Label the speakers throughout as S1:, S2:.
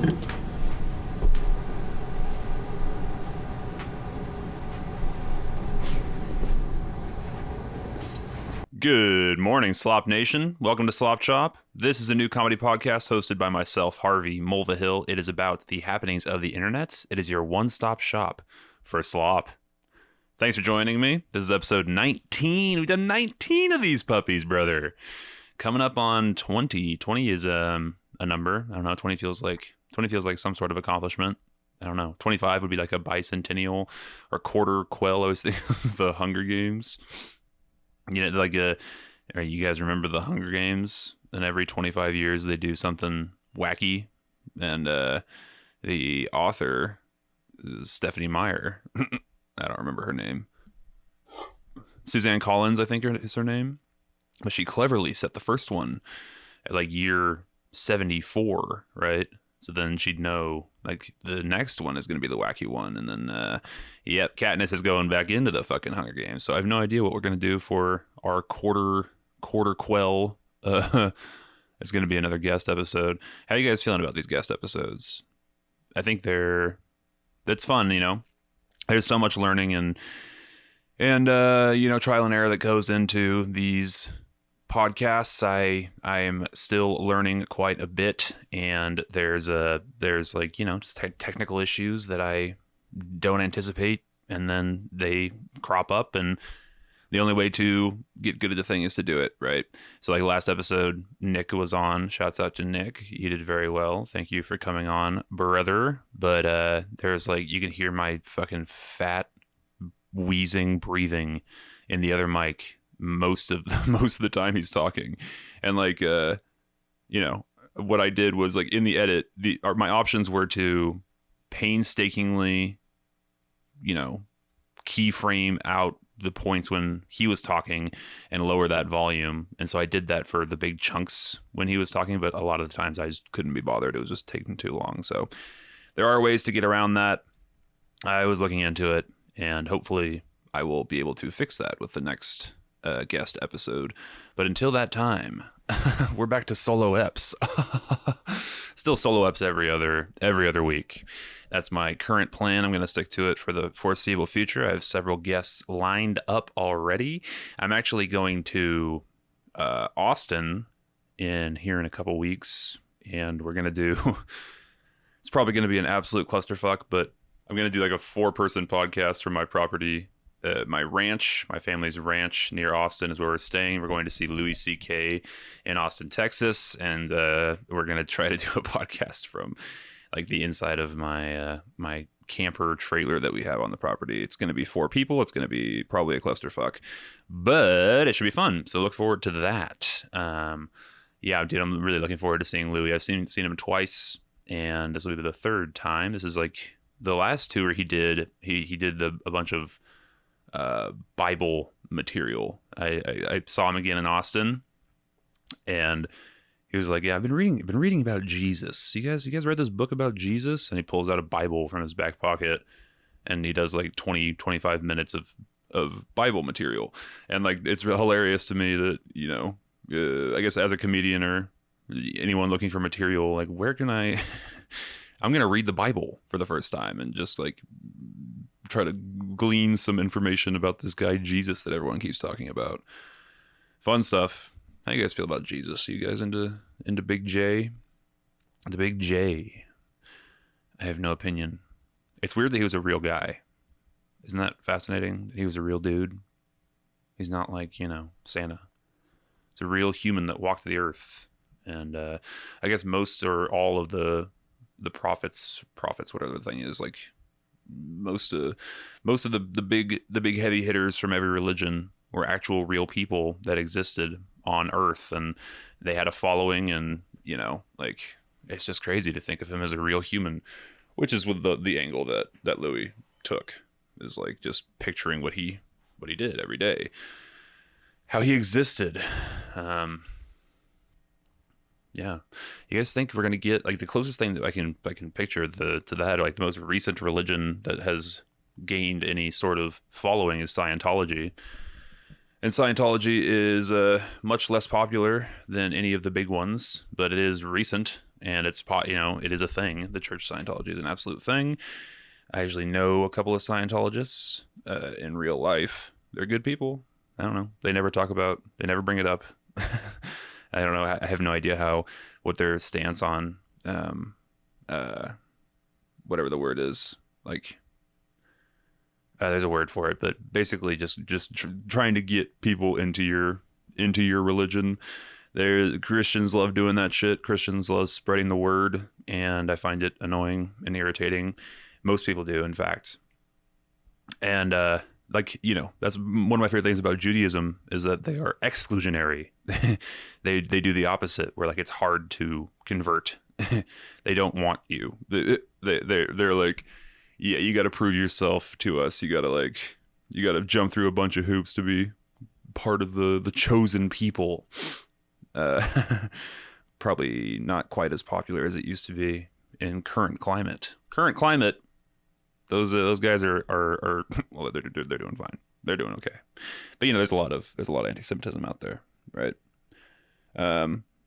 S1: Good morning, Slop Nation. Welcome to Slop Chop. This is a new comedy podcast hosted by myself, Harvey, Mulvihill. It is about the happenings of the internet. It is your one-stop shop for slop. Thanks for joining me. This is episode 19. We've done 19 of these puppies, brother. Coming up on 20. 20 is a number. I don't know. 20 feels like some sort of accomplishment. I don't know. 25 would be like a bicentennial or quarter quell. I always think of the Hunger Games. You know, like you guys remember the Hunger Games? And every 25 years they do something wacky. And the author is Stephanie Meyer. I don't remember her name. Suzanne Collins, I think is her name. But she cleverly set the first one at like year 74, right? So then she'd know like the next one is going to be the wacky one. And then, Katniss is going back into the fucking Hunger Games. So I have no idea what we're going to do for our quarter quell. It's going to be another guest episode. How are you guys feeling about these guest episodes? I think that's fun, you know. There's so much learning and trial and error that goes into these podcasts. I am still learning quite a bit, and there's like, you know, just technical issues that I don't anticipate, and then they crop up, and the only way to get good at the thing is to do it, right? So like last episode, Nick was on. Shouts out to Nick. You did very well. Thank you for coming on, brother. But there's like, you can hear my fucking fat wheezing breathing in the other mic most of the time he's talking. And like what I did was, like, in the edit, my options were to painstakingly, you know, keyframe out the points when he was talking and lower that volume. And so I did that for the big chunks when he was talking, but a lot of the times I just couldn't be bothered. It was just taking too long. So there are ways to get around that. I was looking into it, and hopefully I will be able to fix that with the next guest episode. But until that time, we're back to solo eps. Still solo eps every other week. That's my current plan. I'm going to stick to it for the foreseeable future. I have several guests lined up already. I'm actually going to Austin here in a couple weeks, and we're going to do it's probably going to be an absolute clusterfuck, but I'm going to do like a 4-person podcast from my property. My ranch, my family's ranch near Austin is where we're staying. We're going to see Louis C.K. in Austin, Texas, and we're going to try to do a podcast from like the inside of my camper trailer that we have on the property. It's going to be 4 people. It's going to be probably a clusterfuck, but it should be fun. So look forward to that. I'm really looking forward to seeing Louis. I've seen him twice, and this will be the 3rd time. This is like the last tour he did. He did a bunch of Bible material. I saw him again in Austin, and he was like, "Yeah, I've been reading about Jesus. You guys read this book about Jesus?" And he pulls out a Bible from his back pocket, and he does like 25 minutes of Bible material. And like, it's hilarious to me that, you know, I guess as a comedian or anyone looking for material, like, where can I'm gonna read the Bible for the first time and just like try to glean some information about this guy Jesus that everyone keeps talking about. Fun stuff. How you guys feel about Jesus? You guys into Big J? The Big J. I have no opinion. It's weird that he was a real guy. Isn't that fascinating? That he was a real dude. He's not like, you know, Santa. It's a real human that walked the earth. And I guess most or all of the prophets, whatever the thing is, like most of the big heavy hitters from every religion were actual real people that existed on earth, and they had a following, and, you know, like, it's just crazy to think of him as a real human, which is with the angle that Louis took, is like just picturing what he did every day, how he existed. Yeah, you guys think we're gonna get like the closest thing that I can picture to that, like the most recent religion that has gained any sort of following, is Scientology. And Scientology is much less popular than any of the big ones, but it is recent, and it is a thing. The Church of Scientology is an absolute thing. I actually know a couple of Scientologists in real life. They're good people. I don't know. They never bring it up. I don't know. I have no idea what their stance on, whatever the word is. Like, there's a word for it, but basically just trying to get people into your religion. Christians love doing that shit. Christians love spreading the word, and I find it annoying and irritating. Most people do, in fact. And that's one of my favorite things about Judaism is that they are exclusionary. They do the opposite, where like it's hard to convert. They don't want you. They're like, yeah, you got to prove yourself to us. You got to jump through a bunch of hoops to be part of the chosen people. Probably not quite as popular as it used to be in current climate. Those guys are well, they're doing fine. They're doing okay. But there's a lot of anti-Semitism out there, right?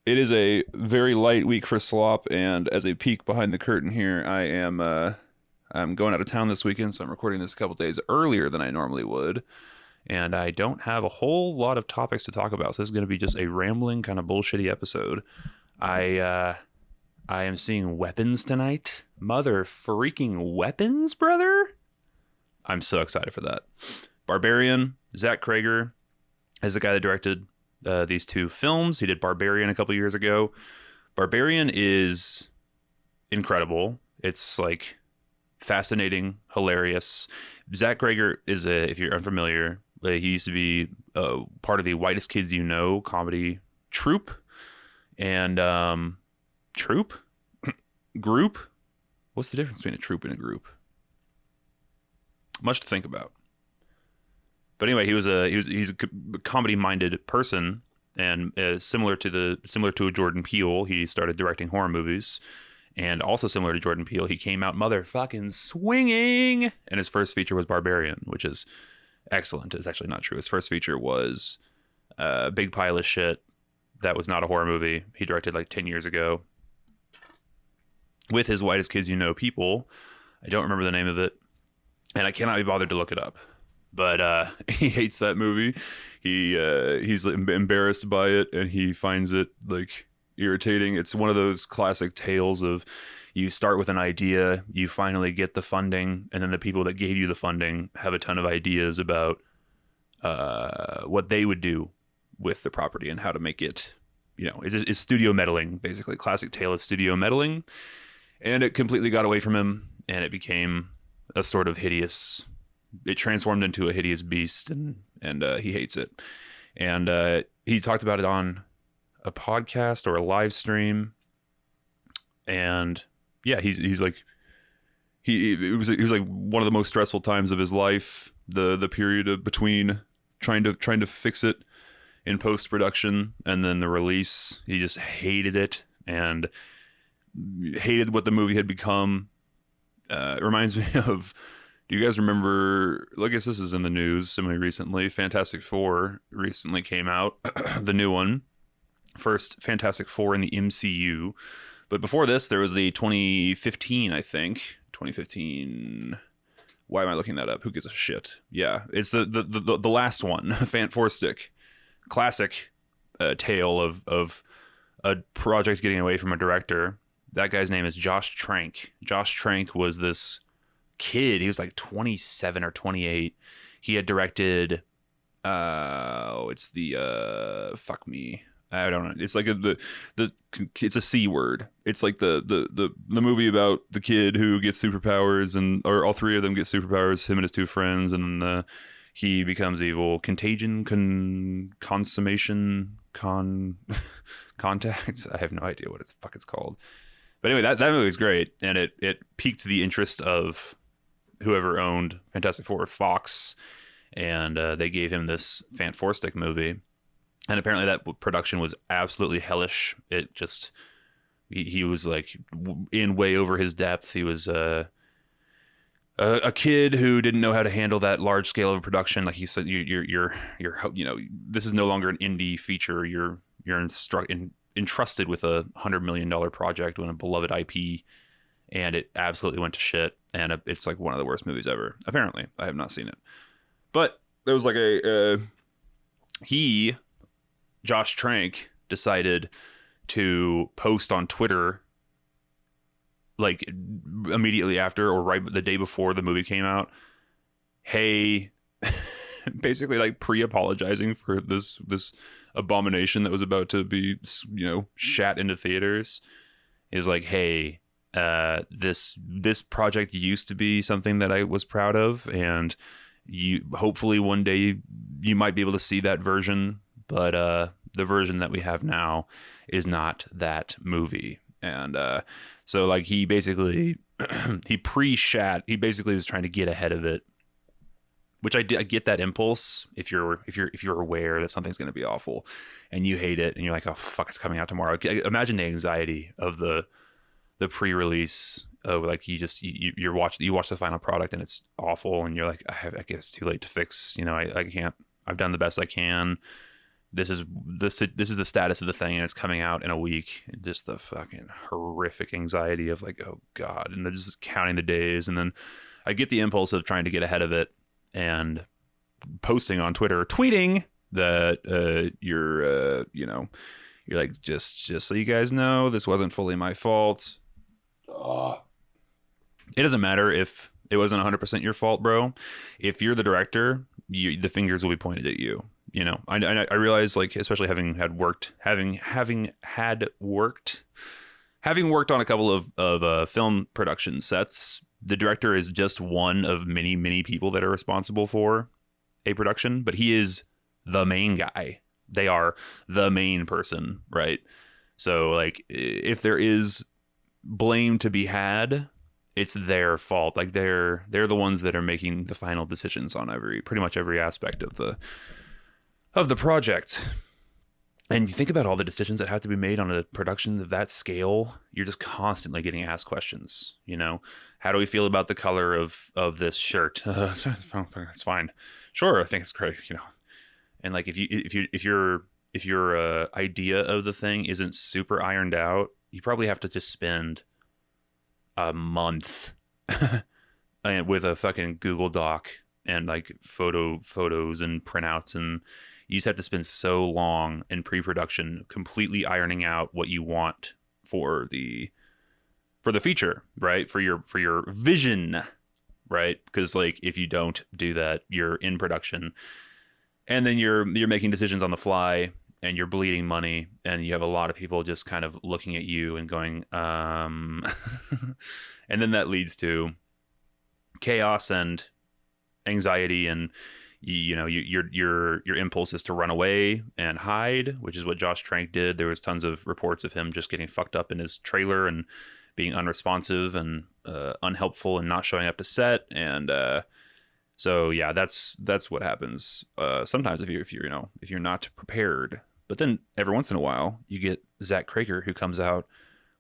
S1: It is a very light week for Slop, and as a peek behind the curtain here, I'm going out of town this weekend, so I'm recording this a couple days earlier than I normally would. And I don't have a whole lot of topics to talk about, so this is going to be just a rambling, kind of bullshitty episode. I am seeing Weapons tonight. Mother freaking Weapons, brother! I'm so excited for that. Barbarian, Zach Krager is the guy that directed these two films. He did Barbarian a couple years ago. Barbarian is incredible. It's like fascinating, hilarious. Zach Krager is if you're unfamiliar, he used to be part of the Whitest Kids You Know comedy troupe. And group? What's the difference between a troupe and a group? Much to think about. But anyway, he's a comedy-minded person, and similar to a Jordan Peele, he started directing horror movies. And also similar to Jordan Peele, he came out motherfucking swinging. And his first feature was Barbarian, which is excellent. It's actually not true. His first feature was a big pile of shit that was not a horror movie. He directed like 10 years ago with his Whitest Kids You Know people. I don't remember the name of it, and I cannot be bothered to look it up. But he hates that movie. He's embarrassed by it, and he finds it like irritating. It's one of those classic tales of you start with an idea, you finally get the funding, and then the people that gave you the funding have a ton of ideas about what they would do with the property and how to make it, is studio meddling, basically. Classic tale of studio meddling. And it completely got away from him, and it became a sort of hideous, it transformed into a hideous beast, and he hates it. And he talked about it on a podcast or a live stream, and yeah, he's like, it was like one of the most stressful times of his life, the period between trying to fix it in post-production and then the release. He just hated it and hated what the movie had become. It reminds me of, do you guys remember, I guess this is in the news semi-recently, Fantastic Four recently came out, the new one. First Fantastic Four in the MCU. But before this, there was the 2015, I think. 2015. Why am I looking that up? Who gives a shit? Yeah, it's the last one, Fant Four Stick. Classic tale of a project getting away from a director. That guy's name is Josh Trank. Josh Trank was this kid. He was like 27 or 28. He had directed, it's the, fuck me. I don't know. It's like it's a C word. It's like the movie about the kid who gets superpowers, or all three of them get superpowers, him and his two friends, and then he becomes evil. Contagion, consummation, contact. I have no idea what it's called. But anyway, that movie is great, and it piqued the interest of whoever owned Fantastic Four, Fox, and they gave him this Fant Four Stick movie. And apparently that production was absolutely hellish. It just, he was like in way over his depth. He was a kid who didn't know how to handle that large scale of a production. Like he said, you're this is no longer an indie feature. You're entrusted with $100 million project when a beloved IP, and it absolutely went to shit. And it's like one of the worst movies ever. Apparently, I have not seen it, but there was like Josh Trank decided to post on Twitter like immediately after or right the day before the movie came out, hey, basically like pre-apologizing for this abomination that was about to be, you know, shat into theaters. Is like, hey, this project used to be something that I was proud of, and you hopefully one day you might be able to see that version, but the version that we have now is not that movie. And so like he basically he basically was trying to get ahead of it, which I get that impulse if you're aware that something's going to be awful and you hate it and you're like, oh fuck, it's coming out tomorrow. Imagine the anxiety of the pre-release of like you watch the final product and it's awful and you're like, I guess it's too late to fix, you know, I can't, I've done the best I can. This is the status of the thing and it's coming out in a week. Just the fucking horrific anxiety of like, oh God, and they're just counting the days. And then I get the impulse of trying to get ahead of it and posting on Twitter, tweeting that you're like, just so you guys know, this wasn't fully my fault. It doesn't matter if it wasn't 100% your fault, bro. If you're the director, the fingers will be pointed at you. You know, I realize, like, especially having worked on a couple of film production sets, the director is just one of many people that are responsible for a production, but he is the main guy. They are the main person, right? So, like, if there is blame to be had, it's their fault. Like, they're the ones that are making the final decisions on pretty much every aspect of the project. And you think about all the decisions that have to be made on a production of that scale, you're just constantly getting asked questions. You know, how do we feel about the color of this shirt? It's fine. Sure, I think it's great. You know, and like if your idea of the thing isn't super ironed out, you probably have to just spend a month with a fucking Google Doc and like photos and printouts, and you just have to spend so long in pre-production completely ironing out what you want for the feature, right? For your vision, right? Because like if you don't do that, you're in production and then you're making decisions on the fly and you're bleeding money and you have a lot of people just kind of looking at you and going, and then that leads to chaos and anxiety, and your impulse is to run away and hide, which is what Josh Trank did. There was tons of reports of him just getting fucked up in his trailer and being unresponsive and unhelpful and not showing up to set. And so yeah, that's what happens sometimes if you're not prepared. But then every once in a while you get Zach Craker, who comes out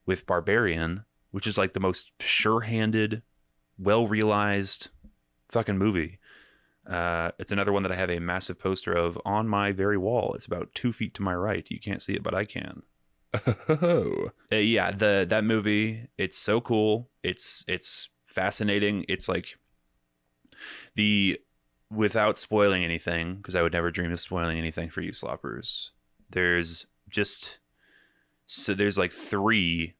S1: with Barbarian, which is like the most sure-handed, well-realized fucking movie. It's another one that I have a massive poster of on my very wall. It's about 2 feet to my right. You can't see it, but I can. Yeah, that movie, it's so cool. It's fascinating. It's like without spoiling anything, because I would never dream of spoiling anything for you sloppers. There's like 3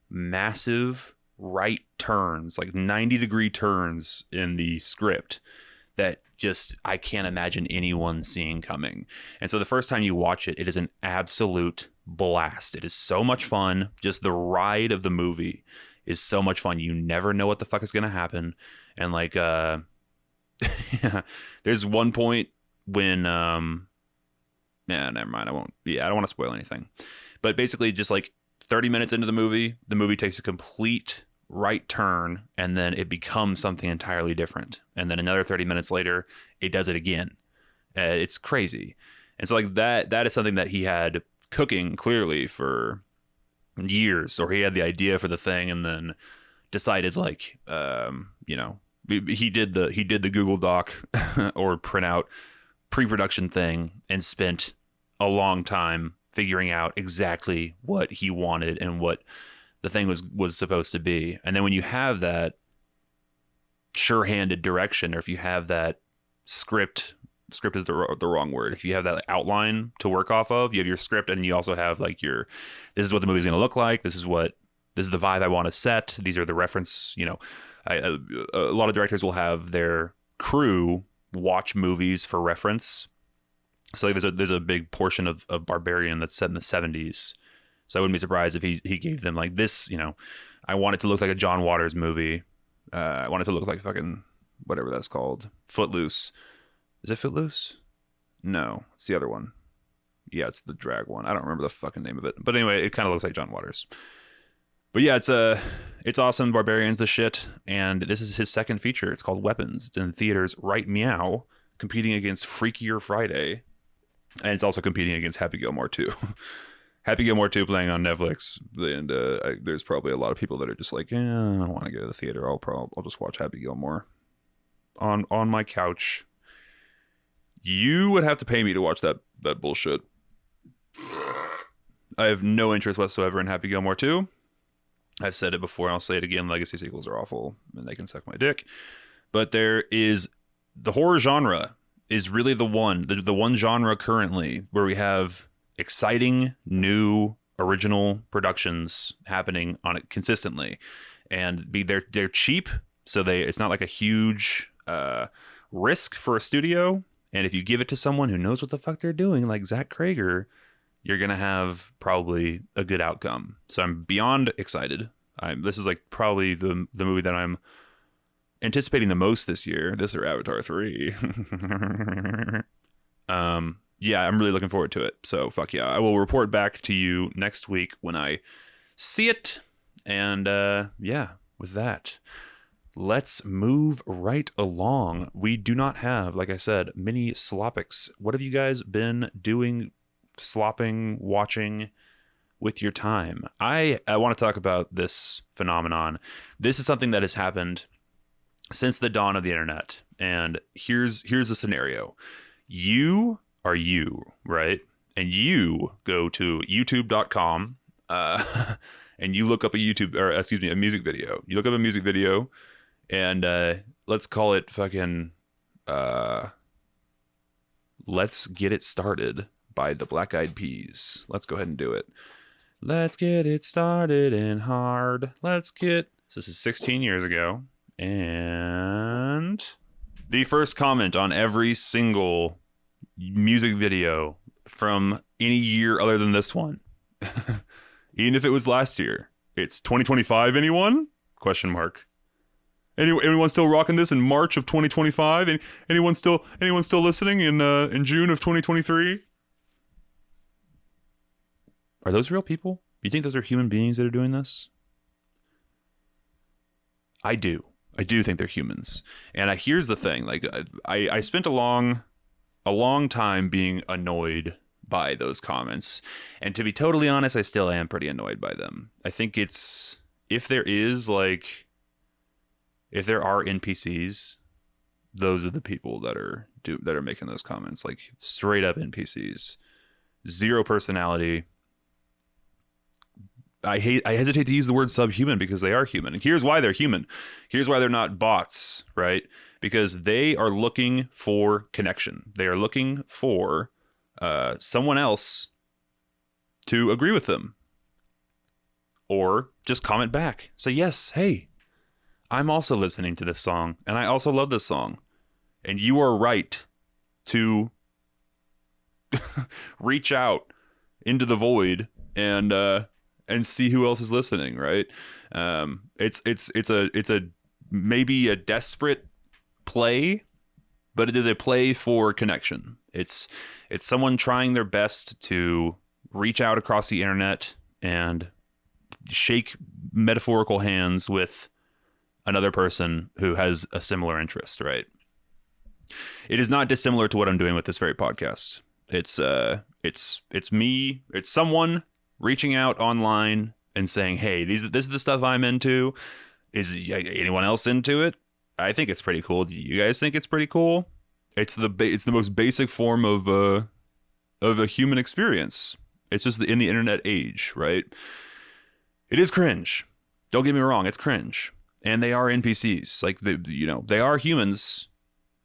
S1: massive right turns, like 90-degree turns in the script that just I can't imagine anyone seeing coming. And so the first time you watch it, it is an absolute blast. It is so much fun. Just the ride of the movie is so much fun. You never know what the fuck is going to happen. And like, there's one point when, never mind. I don't want to spoil anything, but basically just like 30 minutes into the movie takes a complete right turn, and then it becomes something entirely different, and then another 30 minutes later it does it again. It's crazy. And so like that is something that he had cooking clearly for years, or he had the idea for the thing and then decided like he did the Google Doc or printout pre-production thing and spent a long time figuring out exactly what he wanted and what the thing was supposed to be. And then when you have that sure-handed direction, or if you have that script is the wrong word. If you have that outline to work off of, you have your script, and you also have like this is what the movie's going to look like. This is the vibe I want to set. These are the reference, a lot of directors will have their crew watch movies for reference. So like there's a big portion of Barbarian that's set in the 70s. So I wouldn't be surprised if he gave them like this, I want it to look like a John Waters movie. I want it to look like fucking whatever that's called. Footloose. Is it Footloose? No, it's the other one. Yeah, it's the drag one. I don't remember the fucking name of it. But anyway, it kind of looks like John Waters. But yeah, it's awesome. Barbarian's the shit. And this is his second feature. It's called Weapons. It's in theaters right meow, competing against Freakier Friday. And it's also competing against Happy Gilmore 2. Happy Gilmore 2 playing on Netflix. And there's probably a lot of people that are just like, I don't want to go to the theater. I'll just watch Happy Gilmore on my couch. You would have to pay me to watch that bullshit. I have no interest whatsoever in Happy Gilmore 2. I've said it before, and I'll say it again. Legacy sequels are awful, and they can suck my dick. But the horror genre is really the one genre currently where we have exciting, new, original productions happening on it consistently. And they're cheap, so it's not like a huge risk for a studio. And if you give it to someone who knows what the fuck they're doing, like Zach Krager, you're going to have probably a good outcome. So I'm beyond excited. This is like probably the movie that I'm anticipating the most this year. This or Avatar 3. Yeah, I'm really looking forward to it. So fuck yeah. I will report back to you next week when I see it. And yeah, with that, let's move right along. We do not have, like I said, many slopics. What have you guys been doing, slopping, watching with your time? I want to talk about this phenomenon. This is something that has happened since the dawn of the internet. And here's the scenario. You are you, right? And you go to youtube.com and you look up a music video. You look up a music video. And let's call it fucking Let's Get It Started by the Black Eyed Peas. Let's go ahead and do it. Let's get it started and hard. So this is 16 years ago. And the first comment on every single music video from any year other than this one. Even if it was last year. It's 2025, anyone? Question mark. Anyone still rocking this in March of 2025? Anyone still listening in June of 2023? Are those real people? Do you think those are human beings that are doing this? I do think they're humans. And here's the thing: like I spent a long time being annoyed by those comments, and to be totally honest, I still am pretty annoyed by them. I think if there are NPCs, those are the people that are making those comments. Like straight up NPCs, zero personality. I hesitate to use the word subhuman because they are human. And here's why they're human. Here's why they're not bots, right? Because they are looking for connection. They are looking for someone else to agree with them, or just comment back. Say, yes, hey, I'm also listening to this song, and I also love this song. And you are right to reach out into the void and see who else is listening, right? It's a maybe a desperate play, but it is a play for connection. It's someone trying their best to reach out across the internet and shake metaphorical hands with another person who has a similar interest, right? It is not dissimilar to what I'm doing with this very podcast. It's me. It's someone reaching out online and saying, "Hey, this is the stuff I'm into. Is anyone else into it? I think it's pretty cool. Do you guys think it's pretty cool?" It's the most basic form of a human experience. It's just in the internet age, right? It is cringe. Don't get me wrong, it's cringe. And they are NPCs. Like, they are humans,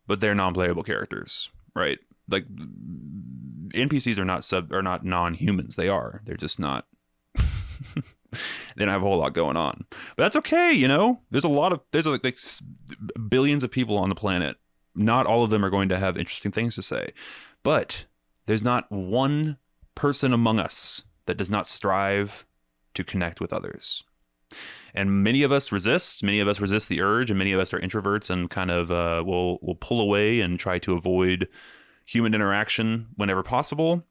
S1: but they're non-playable characters, right? Like, NPCs are not non-humans. They're just not. They don't have a whole lot going on, but that's okay. There's like billions of people on the planet. Not all of them are going to have interesting things to say, but there's not one person among us that does not strive to connect with others. And many of us resist the urge, and many of us are introverts and kind of will pull away and try to avoid human interaction whenever possible.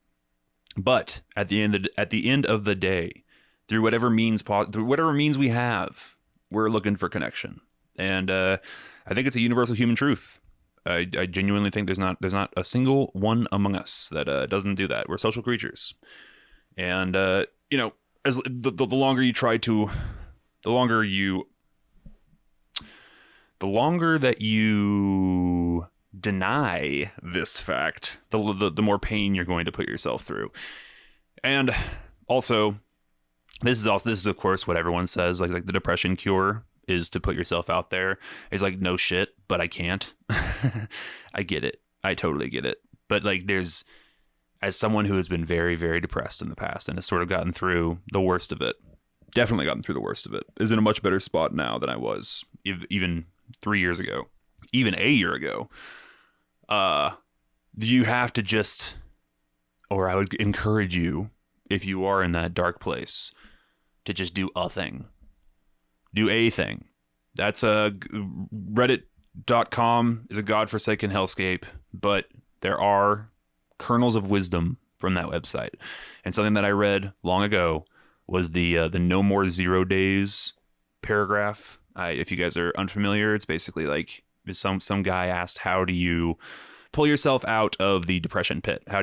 S1: But at the end of the day, through whatever means we have, we're looking for connection. And I think it's a universal human truth. I genuinely think there's not a single one among us that doesn't do that. We're social creatures, and as the longer you try to, the longer that you deny this fact, the more pain you're going to put yourself through. And also, this is of course what everyone says, like the depression cure is to put yourself out there. It's like, no shit, but I can't. I get it. I totally get it. But like, as someone who has been very, very depressed in the past and has sort of gotten through the worst of it, definitely gotten through the worst of it, is in a much better spot now than I was even 3 years ago, even a year ago. You have to just, or I would encourage you, if you are in that dark place, to just do a thing. Do a thing. That's reddit.com is a godforsaken hellscape, but there are kernels of wisdom from that website. And something that I read long ago was the no more 0 days paragraph. If you guys are unfamiliar, it's basically like some guy asked, how do you pull yourself out of the depression pit? How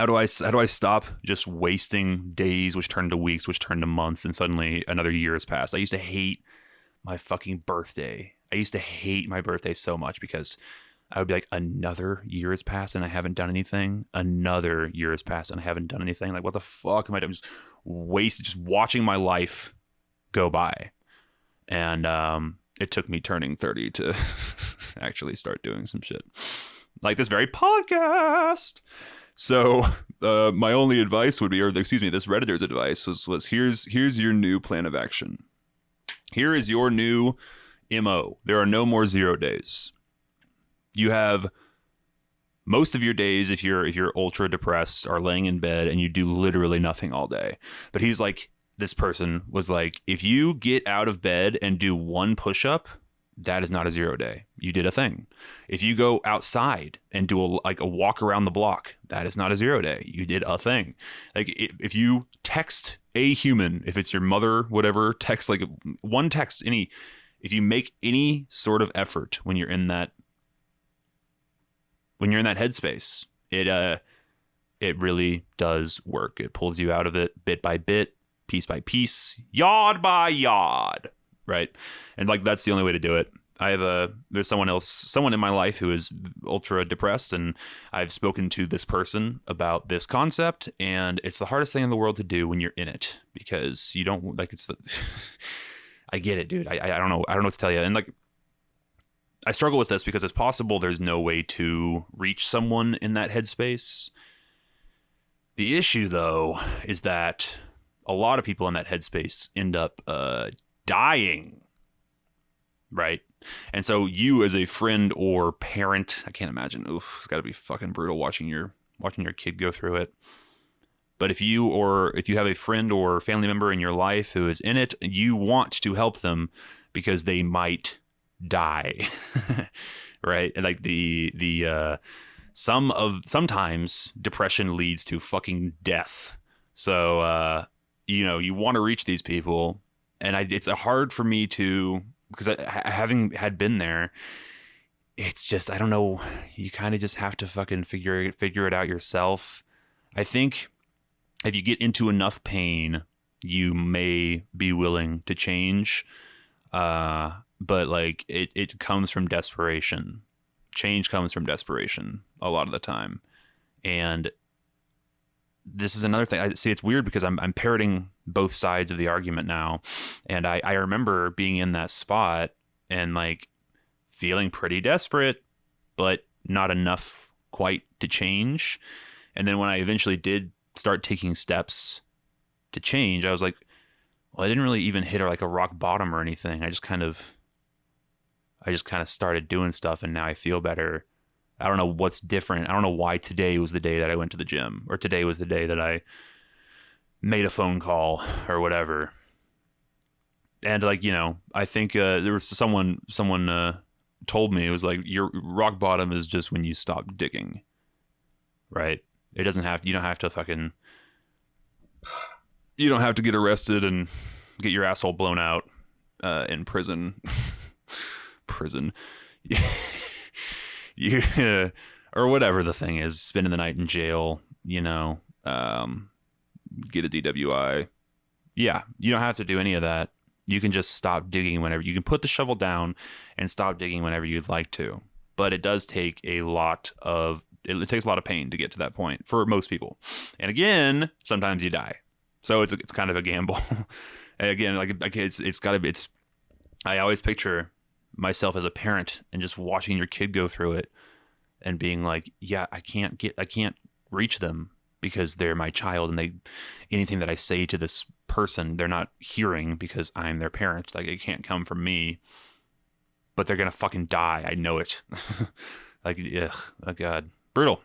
S1: do I stop just wasting days, which turn to weeks, which turn to months, and suddenly another year has passed? I used to hate my fucking birthday. I used to hate my birthday so much because I would be like, another year has passed and I haven't done anything. Another year has passed and I haven't done anything. Like, what the fuck am I doing? Just watching my life go by. And it took me turning 30 to actually start doing some shit like this very podcast. So my only advice would be, this Redditor's advice was here's your new plan of action. Here is your new MO. There are no more 0 days. You have most of your days, if you're ultra depressed, are laying in bed and you do literally nothing all day. But this person was like, if you get out of bed and do one push-up, that is not a 0 day. You did a thing. If you go outside and do a walk around the block, that is not a 0 day. You did a thing. Like, if you text a human, if it's your mother, whatever, text like one text, if you make any sort of effort when you're in that headspace, it really does work. It pulls you out of it bit by bit, piece by piece, yard by yard. Right. And like, that's the only way to do it. There's someone in my life who is ultra depressed, and I've spoken to this person about this concept, and it's the hardest thing in the world to do when you're in it, because you don't like, I get it, dude. I don't know what to tell you. And like, I struggle with this because it's possible there's no way to reach someone in that headspace. The issue though, is that a lot of people in that headspace end up, dying, right? And so you, as a friend or parent, I can't imagine. Oof, it's got to be fucking brutal watching your kid go through it. But if you have a friend or family member in your life who is in it, you want to help them because they might die, right? And like sometimes depression leads to fucking death. So you want to reach these people. And it's hard for me to, because having had been there, it's just, I don't know, you kind of just have to fucking figure it out yourself. I think if you get into enough pain, you may be willing to change. But like, it comes from desperation. Change comes from desperation a lot of the time. And this is another thing. I see, it's weird because I'm parroting both sides of the argument now. And I remember being in that spot and like feeling pretty desperate, but not enough quite to change. And then when I eventually did start taking steps to change, I was like, well, I didn't really even hit like a rock bottom or anything. I just kind of started doing stuff, and now I feel better. I don't know what's different. I don't know why today was the day that I went to the gym, or today was the day that I made a phone call or whatever. And like, you know, I think there was someone told me, it was like, your rock bottom is just when you stop digging, right? You don't have to get arrested and get your asshole blown out in prison. Yeah, or whatever the thing is, spending the night in jail, you know, get a DWI. Yeah, you don't have to do any of that. You can just stop digging whenever. You can put the shovel down and stop digging whenever you'd like to. But it does take it takes a lot of pain to get to that point for most people. And again, sometimes you die. So it's kind of a gamble. And again, like I always picture myself as a parent and just watching your kid go through it and being like, yeah, I can't reach them because they're my child, and anything that I say to this person, they're not hearing because I'm their parent. Like, it can't come from me, but they're going to fucking die. I know it. Like, ugh, oh God, brutal.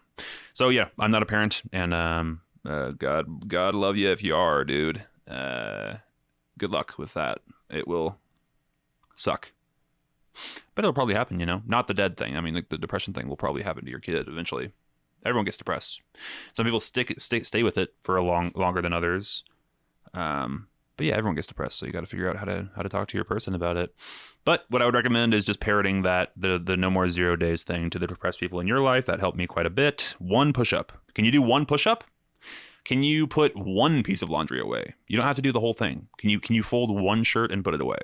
S1: So yeah, I'm not a parent, and God love you if you are, dude. Good luck with that. It will suck. But it'll probably happen, you know? Not the dead thing. I mean, like, the depression thing will probably happen to your kid eventually. Everyone gets depressed. Some people stay with it for longer than others. But yeah, everyone gets depressed, so you got to figure out how to talk to your person about it. But what I would recommend is just parroting the no more 0 days thing to the depressed people in your life. That helped me quite a bit. 1 push-up. Can you do 1 push-up? Can you put 1 piece of laundry away? You don't have to do the whole thing. Can you fold 1 shirt and put it away?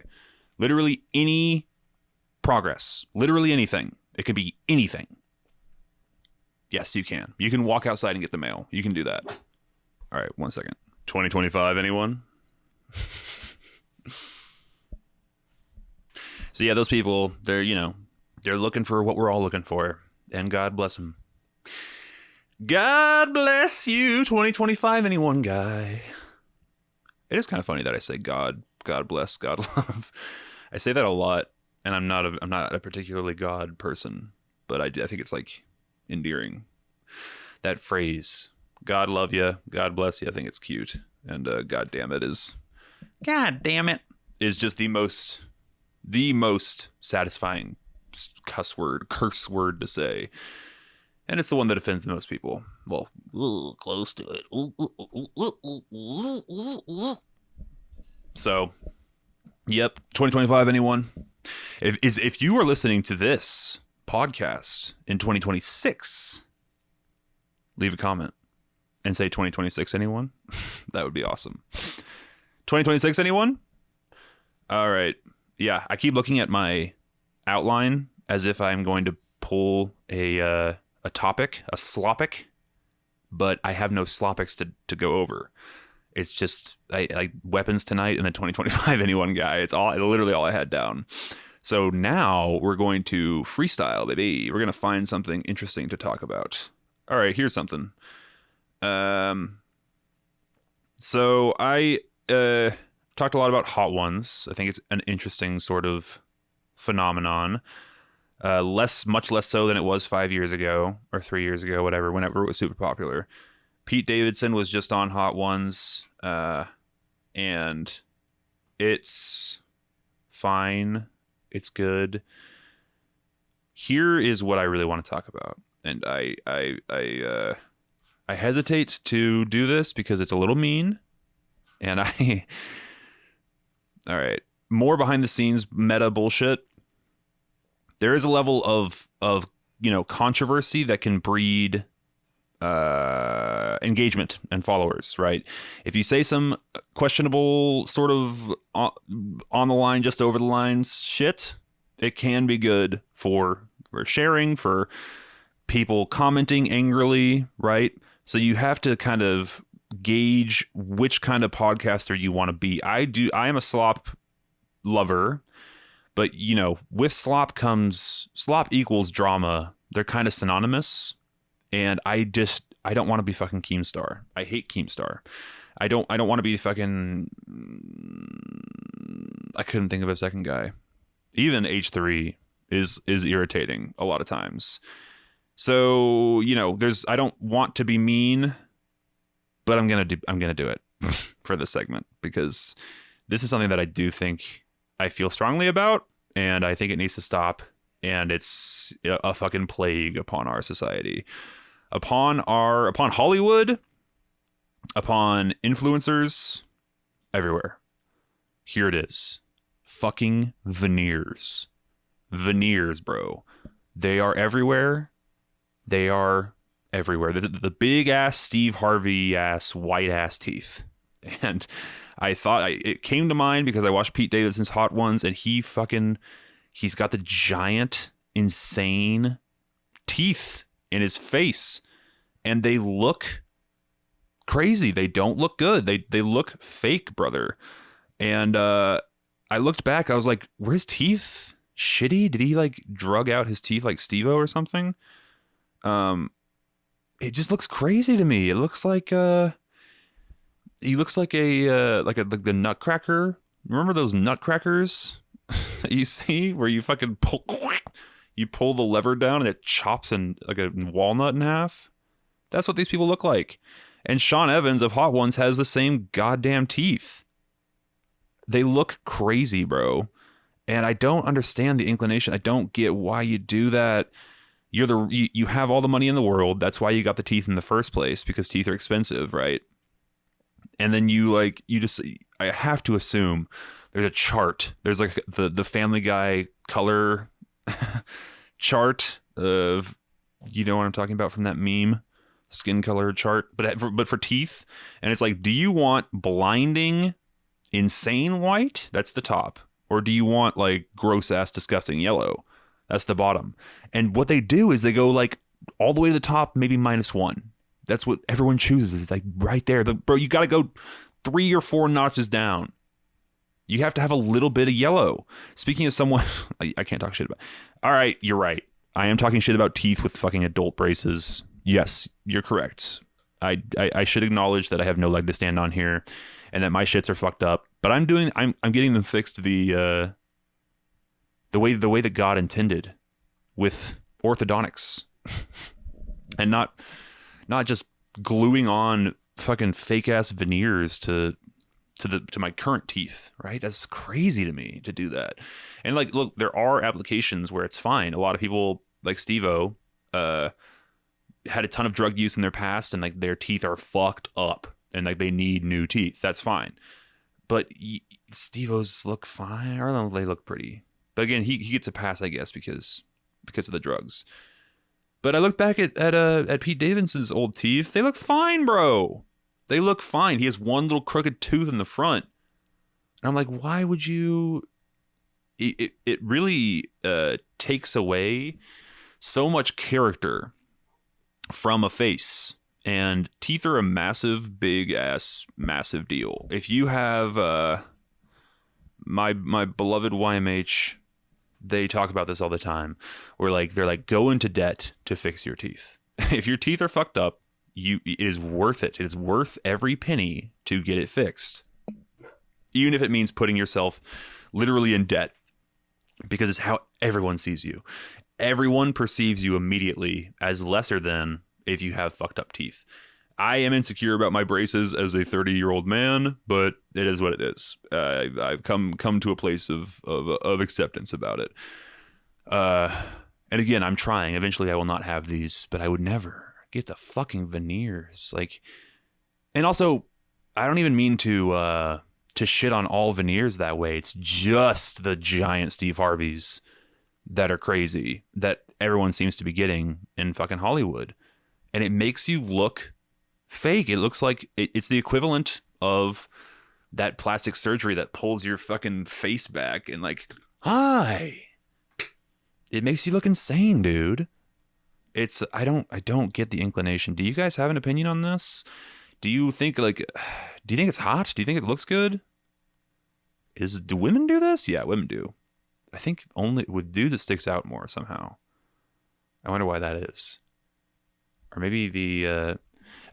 S1: Literally any progress. Literally anything. It could be anything. Yes, you can. You can walk outside and get the mail. You can do that. All right, 1 second. 2025, anyone? So yeah, those people, they're looking for what we're all looking for, and God bless them. God bless you, 2025, anyone, guy. It is kind of funny that I say God bless, God love. I say that a lot, and I'm not a particularly God person, but I think it's like endearing. That phrase, God love you, God bless you, I think it's cute. And God damn it is just the most satisfying curse word to say. And it's the one that offends the most people. Well, close to it. So, yep, 2025, anyone? If you are listening to this podcast in 2026, leave a comment and say 2026, anyone? That would be awesome. 2026, anyone? All right. Yeah, I keep looking at my outline as if I'm going to pull a topic, a slopic, but I have no slopics to go over. It's just like weapons tonight and the 2025 anyone guy. It's literally all I had down. So now we're going to freestyle, baby. We're going to find something interesting to talk about. All right, here's something. So I talked a lot about Hot Ones. I think it's an interesting sort of phenomenon. Much less so than it was 5 years ago or 3 years ago, whenever it was super popular. Pete Davidson was just on Hot Ones, and it's fine. It's good. Here is what I really want to talk about, and I hesitate to do this because it's a little mean, and all right, more behind the scenes meta bullshit. There is a level of controversy that can breed engagement and followers, right? If you say some questionable sort of on the line, just over the lines shit, it can be good for sharing, for people commenting angrily, right? So you have to kind of gauge which kind of podcaster you want to be. I am a slop lover, but you know, with slop equals drama. They're kind of synonymous, and I don't want to be fucking Keemstar. I hate Keemstar. I don't want to be fucking. I couldn't think of a second guy. Even H3 is irritating a lot of times. So, you know, I don't want to be mean, but I'm going to do it for this segment, because this is something that I do think I feel strongly about, and I think it needs to stop, and it's a fucking plague upon our society, upon Hollywood, upon influencers, everywhere. Here it is. Fucking veneers. Veneers, bro. They are everywhere. They are everywhere. The big ass Steve Harvey ass white ass teeth. And I thought it came to mind because I watched Pete Davidson's Hot Ones, and he's got the giant, insane teeth in his face, and they look crazy. They don't look good. They look fake, brother. And I looked back. I was like, were his teeth shitty? Did he like drug out his teeth like Steve-O or something? It just looks crazy to me. It looks like he looks like like the Nutcracker. Remember those Nutcrackers that you see where you fucking pull the lever down and it chops like a walnut in half? That's what these people look like. And Sean Evans of Hot Ones has the same goddamn teeth. They look crazy, bro. And I don't understand the inclination. I don't get why you do that. You have all the money in the world. That's why you got the teeth in the first place, because teeth are expensive, right? And then I have to assume there's a chart. There's like the Family Guy color chart of, you know what I'm talking about from that meme, skin color chart, but for teeth. And it's like, do you want blinding, insane white? That's the top. Or do you want like gross ass disgusting yellow? That's the bottom. And what they do is they go like all the way to the top, maybe -1. That's what everyone chooses. It's like right there. Bro, you got to go 3 or 4 notches down. You have to have a little bit of yellow. Speaking of someone, I can't talk shit about. All right, you're right. I am talking shit about teeth with fucking adult braces. Yes, you're correct. I should acknowledge that I have no leg to stand on here, and that my shits are fucked up. But I'm getting them fixed the way that God intended, with orthodontics, and not just gluing on fucking fake ass veneers to my current teeth, right? That's crazy to me to do that. And like, look, there are applications where it's fine. A lot of people like Steve-O had a ton of drug use in their past, and like their teeth are fucked up, and like they need new teeth. That's fine. But Steve-O's look fine. I don't know if they look pretty. But again, he gets a pass, I guess, because of the drugs. But I look back at Pete Davidson's old teeth. They look fine, bro. They look fine. He has one little crooked tooth in the front. And I'm like, why would you... It really takes away so much character from a face. And teeth are a massive, big-ass, massive deal. If you have... my beloved YMH, they talk about this all the time, where they're like, go into debt to fix your teeth. If your teeth are fucked up, it is worth it. It is worth every penny to get it fixed, even if it means putting yourself literally in debt, because it's how everyone sees you. Everyone perceives you immediately as lesser than if you have fucked up teeth. I am insecure about my braces as a 30-year-old man, but it is what it is. I've come to a place of acceptance about it. And again, I'm trying. Eventually, I will not have these, but I would never get the fucking veneers. And also, I don't even mean to shit on all veneers that way. It's just the giant Steve Harveys that are crazy, that everyone seems to be getting in fucking Hollywood, and it makes you look fake. It looks like it's the equivalent of that plastic surgery that pulls your fucking face back and like, hi. It makes you look insane, dude. I don't get the inclination. Do you guys have an opinion on this? Do you think do you think it's hot? Do you think it looks good? Do women do this? Yeah, women do. I think only with dudes it sticks out more somehow. I wonder why that is. Or maybe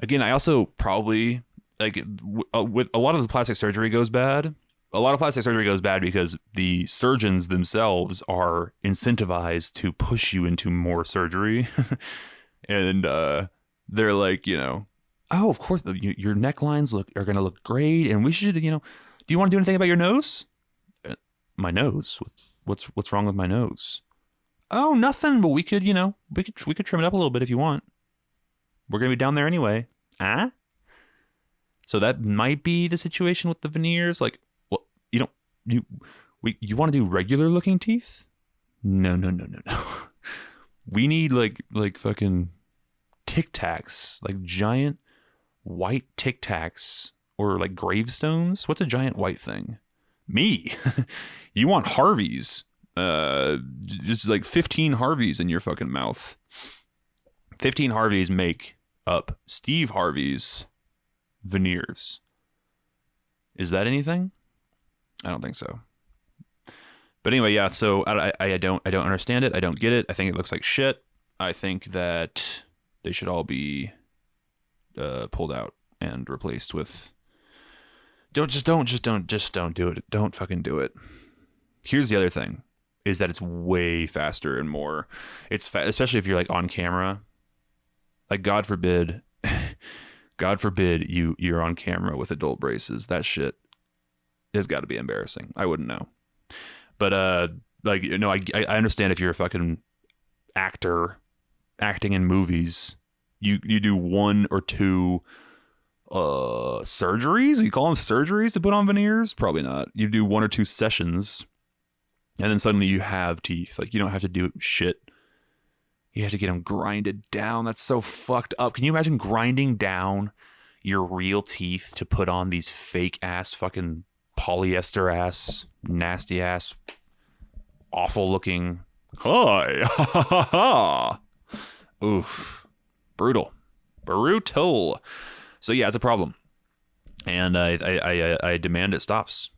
S1: again, I also probably with a lot of the plastic surgery goes bad. A lot of plastic surgery goes bad because the surgeons themselves are incentivized to push you into more surgery. And they're like, oh, of course, your necklines are going to look great. And we should, do you want to do anything about your nose? My nose? What's wrong with my nose? Oh, nothing, but we could, we could trim it up a little bit if you want. We're going to be down there anyway. So that might be the situation with the veneers. Like, well, you want to do regular looking teeth? No. We need like fucking Tic Tacs, like giant white Tic Tacs, or like gravestones. What's a giant white thing? Me. You want Harveys? Just like 15 Harveys in your fucking mouth. 15 Harveys make up Steve Harvey's veneers. Is that anything? I don't think so. But anyway, yeah. So I don't understand it. I don't get it. I think it looks like shit. I think that they should all be pulled out and replaced with. Don't do it. Don't fucking do it. Here's the other thing: is that it's way faster and more. Especially if you're like on camera. Like God forbid you're on camera with adult braces. That shit has got to be embarrassing. I wouldn't know. But I understand if you're a fucking actor acting in movies, you do one or two surgeries. You call them surgeries to put on veneers? Probably not. You do one or two sessions, and then suddenly you have teeth. Like, you don't have to do shit. You have to get them grinded down. That's so fucked up. Can you imagine grinding down your real teeth to put on these fake ass fucking polyester ass, nasty ass, awful looking? Hi. Oof. Brutal. So yeah, it's a problem. And I demand it stops.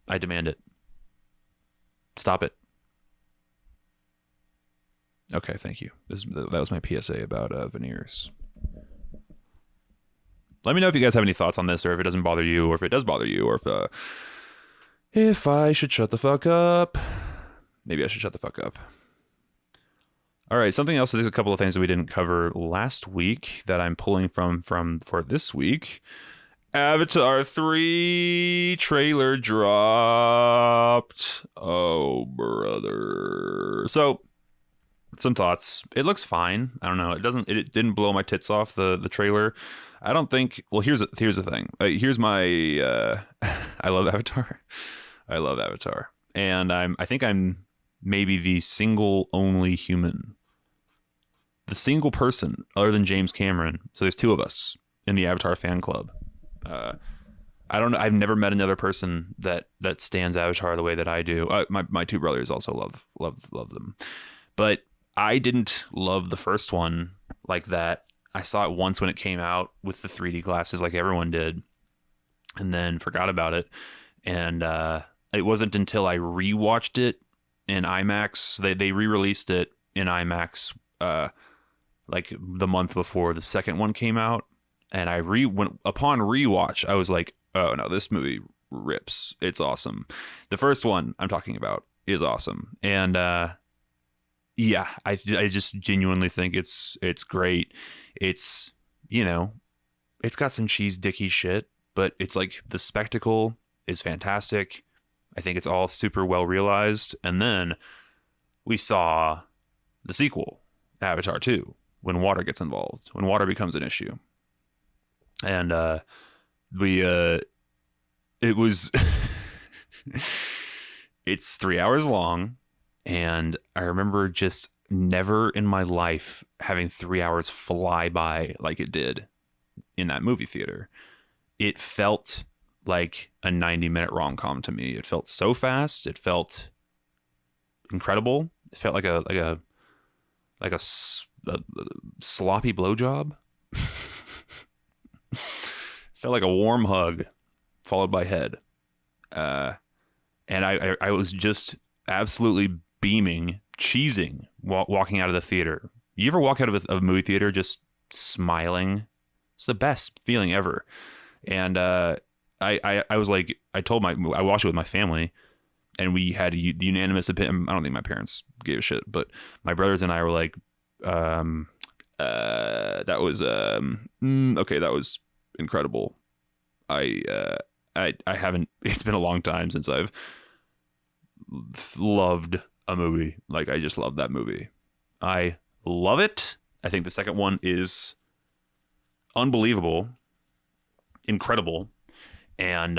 S1: I demand it. Stop it. Okay, thank you. That was my PSA about veneers. Let me know if you guys have any thoughts on this, or if it doesn't bother you, or if it does bother you, or if I should shut the fuck up. Maybe I should shut the fuck up. All right, something else. So there's a couple of things that we didn't cover last week that I'm pulling from for this week. Avatar 3 trailer dropped. Oh, brother. So, some thoughts. It looks fine. I don't know. It didn't blow my tits off, the trailer. I don't think. Well, here's the thing. Here's my. I love Avatar. I love Avatar, and I think I'm maybe the single only human, the single person other than James Cameron. So there's two of us in the Avatar fan club. I don't know. I've never met another person that stands Avatar the way that I do. My two brothers also love them, but I didn't love the first one like that. I saw it once when it came out with the 3D glasses, like everyone did, and then forgot about it. And it wasn't until I rewatched it in IMAX. They re-released it in IMAX like the month before the second one came out. And upon rewatch, I was like, oh no, this movie rips. It's awesome. The first one I'm talking about is awesome. And yeah, I just genuinely think it's great. It's, it's got some cheese dicky shit, but it's like the spectacle is fantastic. I think it's all super well realized. And then we saw the sequel, Avatar 2, when water gets involved, when water becomes an issue. And it was it's 3 hours long, and I remember just never in my life having 3 hours fly by like it did in that movie theater. It felt like a 90-minute rom-com to me. It felt so fast. It felt incredible. It felt like a sloppy blowjob. Felt like a warm hug followed by head. And I was just absolutely beaming, cheesing, walking out of the theater. You ever walk out of a movie theater just smiling? It's the best feeling ever. And I was like, I watched it with my family, and we had the unanimous opinion. I don't think my parents gave a shit, but my brothers and I were like, that was okay, that was incredible. I haven't. It's been a long time since I've loved a movie. Like, I just love that movie. I love it. I think the second one is unbelievable, incredible, and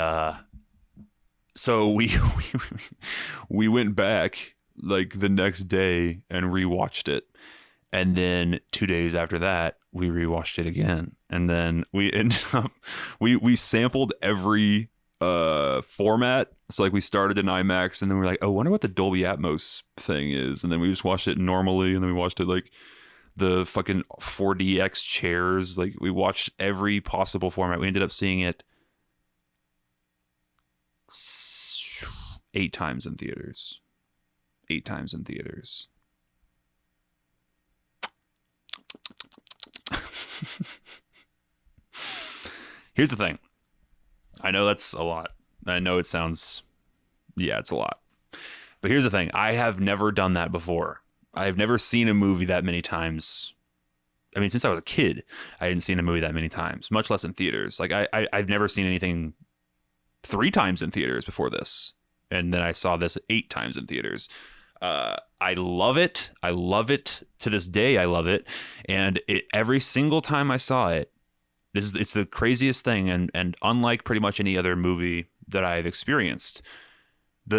S1: so we went back like the next day and rewatched it, and then 2 days after that we rewatched it again, and then we ended up we sampled every format. So like we started in IMAX, and then we were like, oh, I wonder what the Dolby Atmos thing is, and then we just watched it normally, and then we watched it like the fucking 4DX chairs. Like, we watched every possible format. We ended up seeing it 8 times in theaters. 8 times in theaters. Here's the thing. I know that's a lot. I know it sounds, yeah, it's a lot. But here's the thing. I have never done that before. I've never seen a movie that many times. I mean, since I was a kid, I hadn't seen a movie that many times, much less in theaters. Like, I've never seen anything 3 times in theaters before this. And then I saw this 8 times in theaters. I love it. I love it. To this day, I love it. And every single time I saw it, it's the craziest thing. And unlike pretty much any other movie that I've experienced,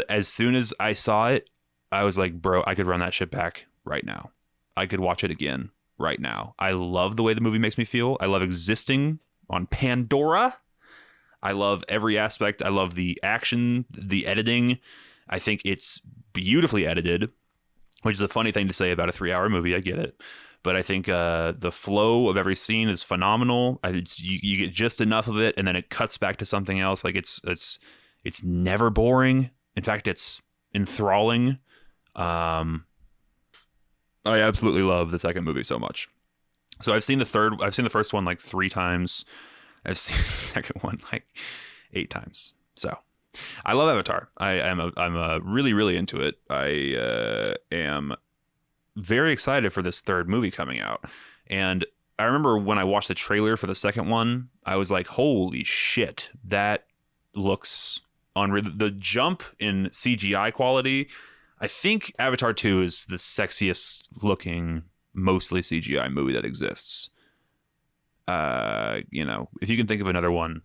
S1: as soon as I saw it, I was like, bro, I could run that shit back right now. I could watch it again right now. I love the way the movie makes me feel. I love existing on Pandora. I love every aspect. I love the action, the editing. I think it's beautifully edited, which is a funny thing to say about a 3-hour movie. I get it. But I think the flow of every scene is phenomenal. You get just enough of it, and then it cuts back to something else. Like, it's never boring. In fact, it's enthralling. I absolutely love the second movie so much. So I've seen the first one like 3 times. I've seen the second one like 8 times. So I love Avatar. I'm really, really into it. I am very excited for this third movie coming out. And I remember when I watched the trailer for the second one, I was like, holy shit, that looks unreal. The jump in CGI quality, I think Avatar 2 is the sexiest looking, mostly CGI movie that exists. If you can think of another one,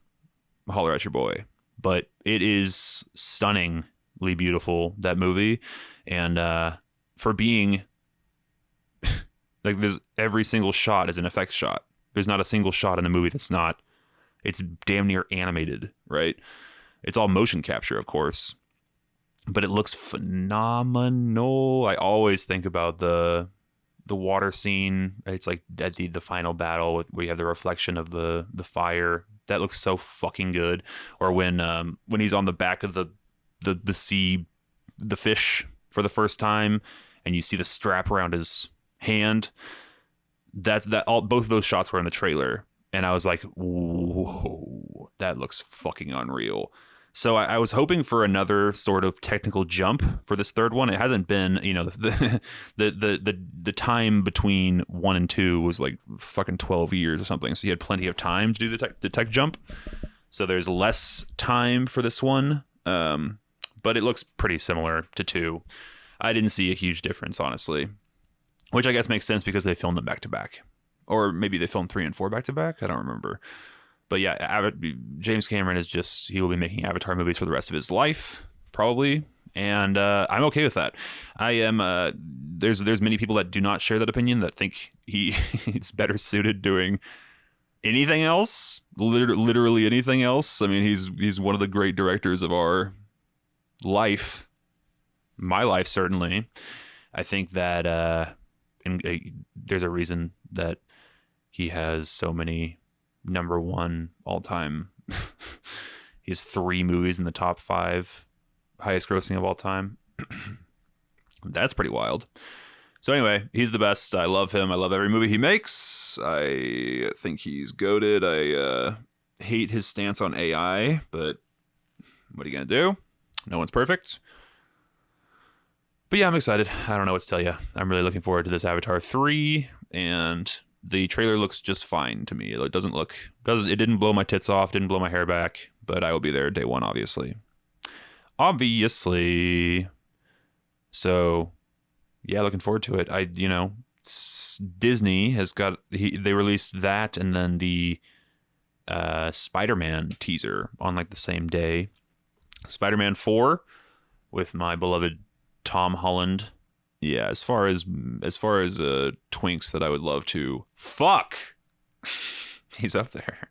S1: holler at your boy. But it is stunningly beautiful, that movie. And for being like, there's every single shot is an effects shot. There's not a single shot in the movie that's not. It's damn near animated, right? It's all motion capture, of course, but it looks phenomenal. I always think about the water scene. It's like at the final battle where you have the reflection of the fire. That looks so fucking good. Or when he's on the back of the sea, the fish for the first time, and you see the strap around his hand. Both of those shots were in the trailer, and I was like, whoa, that looks fucking unreal. So I was hoping for another sort of technical jump for this third one. It hasn't been, the time between 1 and 2 was like fucking 12 years or something. So you had plenty of time to do the tech jump. So there's less time for this one. But it looks pretty similar to 2. I didn't see a huge difference, honestly, which I guess makes sense because they filmed them back to back, or maybe they filmed 3 and 4 back to back. I don't remember. But yeah, James Cameron he will be making Avatar movies for the rest of his life, probably. And I'm okay with that. I am. There's many people that do not share that opinion, that think he's better suited doing anything else, literally anything else. I mean, he's one of the great directors of our life, my life certainly. I think that there's a reason that he has so many number one all time. He has 3 movies in the top 5 highest grossing of all time. That's pretty wild. So anyway, he's the best. I love him. I love every movie he makes. I think he's goated. I hate his stance on AI, but what are you going to do? No one's perfect. But yeah, I'm excited. I don't know what to tell you. I'm really looking forward to this Avatar 3, and the trailer looks just fine to me. It didn't blow my tits off, didn't blow my hair back, but I will be there day one, obviously. So yeah, looking forward to it. Disney has they released that and then the Spider-Man teaser on like the same day. Spider-Man 4 with my beloved Tom Holland. Yeah, as far as twinks that I would love to fuck, he's up there.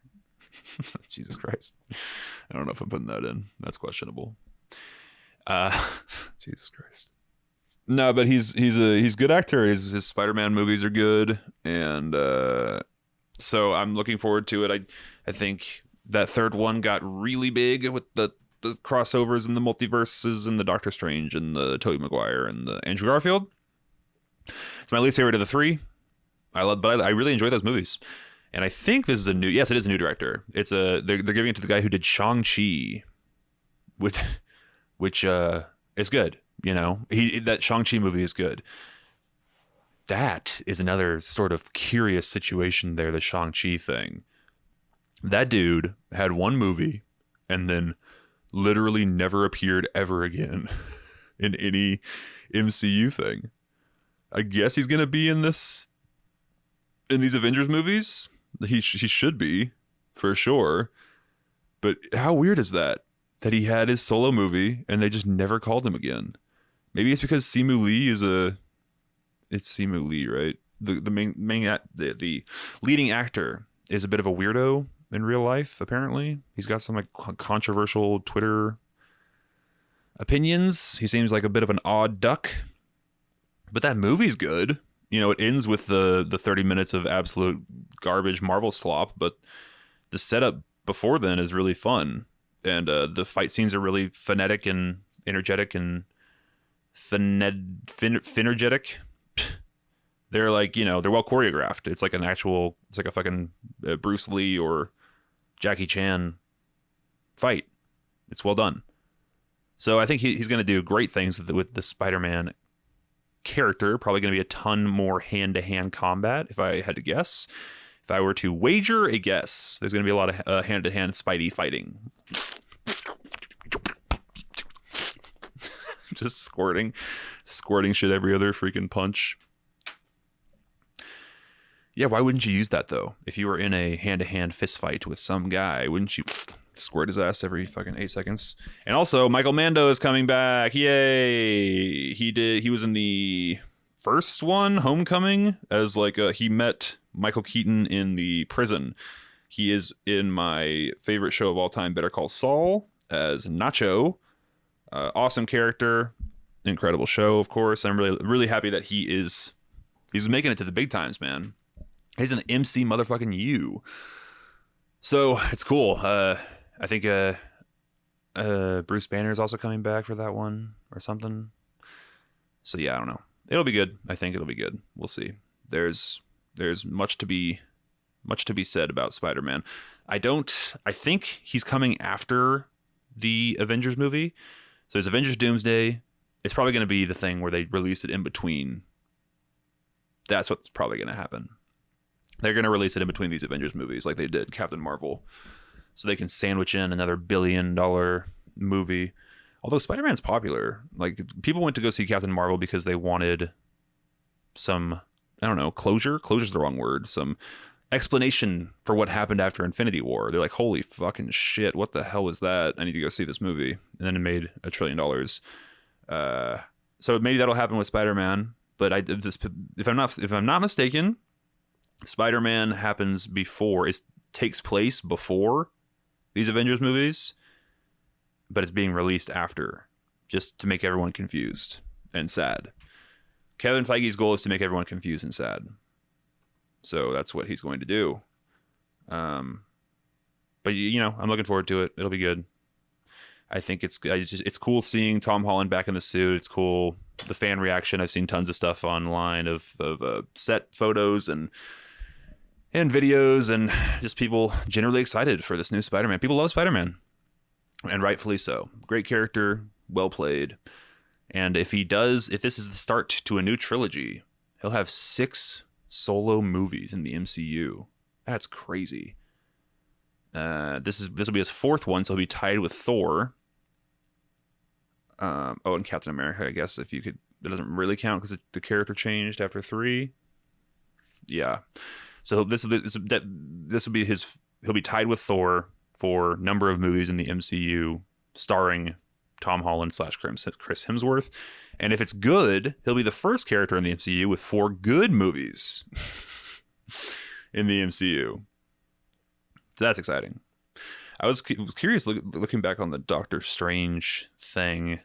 S1: Jesus Christ. I don't know if I'm putting that in. That's questionable. Jesus Christ. No, but he's a good actor. His Spider-Man movies are good, and so I'm looking forward to it. I think that third one got really big with the crossovers and the multiverses and the Doctor Strange and the Tobey Maguire and the Andrew Garfield. It's my least favorite of the 3. I really enjoy those movies. And I think this is it is a new director. They're giving it to the guy who did Shang-Chi, which is good. That Shang-Chi movie is good. That is another sort of curious situation there, the Shang-Chi thing. That dude had one movie and then literally never appeared ever again in any MCU thing. I guess he's going to be in these Avengers movies. He should be, for sure. But how weird is that he had his solo movie and they just never called him again? Maybe it's because Simu Lee it's Simu Lee, right? The leading actor is a bit of a weirdo in real life, apparently. He's got some like controversial Twitter opinions. He seems like a bit of an odd duck. But that movie's good. It ends with the 30 minutes of absolute garbage Marvel slop, but the setup before then is really fun. And the fight scenes are really phonetic and energetic and finergetic. They're like, they're well choreographed. It's like a fucking Bruce Lee or Jackie Chan fight. It's well done. So I think he's going to do great things with the Spider-Man character. Probably going to be a ton more hand-to-hand combat, if I had to guess. If I were to wager a guess, there's going to be a lot of hand-to-hand Spidey fighting. Just squirting shit every other freaking punch. Yeah, why wouldn't you use that, though? If you were in a hand-to-hand fist fight with some guy, wouldn't you squirt his ass every fucking 8 seconds? And also, Michael Mando is coming back. Yay! He was in the first one, Homecoming, as he met Michael Keaton in the prison. He is in my favorite show of all time, Better Call Saul, as Nacho. Awesome character, incredible show, of course. I'm really, really happy that he's making it to the big times, man. He's an MC motherfucking U. So it's cool. I think Bruce Banner is also coming back for that one or something. So yeah, I don't know. It'll be good. I think it'll be good. We'll see. There's much to be said about Spider-Man. I think he's coming after the Avengers movie. So there's Avengers Doomsday. It's probably going to be the thing where they release it in between. That's what's probably going to happen. They're going to release it in between these Avengers movies like they did Captain Marvel. So they can sandwich in another $1 billion movie. Although Spider-Man's popular. Like, people went to go see Captain Marvel because they wanted some, I don't know, closure? Closure's the wrong word. Some explanation for what happened after Infinity War. They're like, holy fucking shit, what the hell was that? I need to go see this movie. And then it made $1 trillion. So maybe that'll happen with Spider-Man. But if I'm not mistaken, Spider-Man happens before, it takes place before these Avengers movies, but it's being released after, just to make everyone confused and sad. Kevin Feige's goal is to make everyone confused and sad. So that's what he's going to do. Um, but I'm looking forward to it. It'll be good. I think it's cool seeing Tom Holland back in the suit. It's cool the fan reaction. I've seen tons of stuff online of set photos and videos, and just people generally excited for this new Spider-Man. People love Spider-Man, and rightfully so. Great character, well played. And if this is the start to a new trilogy, he'll have 6 solo movies in the MCU. That's crazy. This will be his 4th one, so he'll be tied with Thor. And Captain America, I guess, if you could. It doesn't really count because the character changed after 3. Yeah. So this will be his. He'll be tied with Thor for number of movies in the MCU, starring Tom Holland / Chris Hemsworth. And if it's good, he'll be the first character in the MCU with 4 good movies in the MCU. So that's exciting. I was curious looking back on the Doctor Strange thing.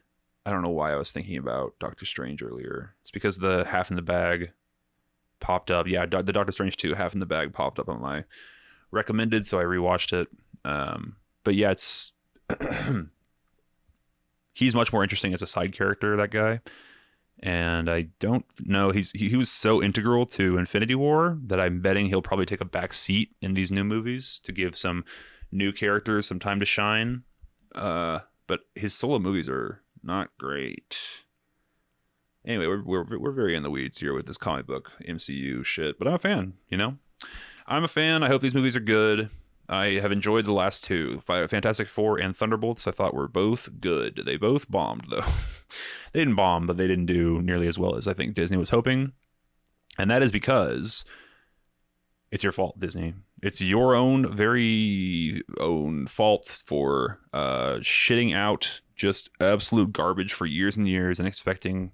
S1: I don't know why I was thinking about Doctor Strange earlier. It's because the Half in the Bag popped up. Yeah, the Doctor Strange 2 Half in the Bag popped up on my recommended, so I rewatched it. But yeah, it's he's much more interesting as a side character, that guy. And I don't know, he was so integral to Infinity War that I'm betting he'll probably take a back seat in these new movies to give some new characters some time to shine. But his solo movies are not great. Anyway, we're very in the weeds here with this comic book MCU shit, but I'm a fan, I'm a fan. I hope these movies are good. I have enjoyed the last 2, Fantastic Four and Thunderbolts. I thought were both good. They both bombed, though. They didn't bomb, but they didn't do nearly as well as I think Disney was hoping. And that is because it's your fault, Disney. It's your own very own fault for shitting out just absolute garbage for years and years and expecting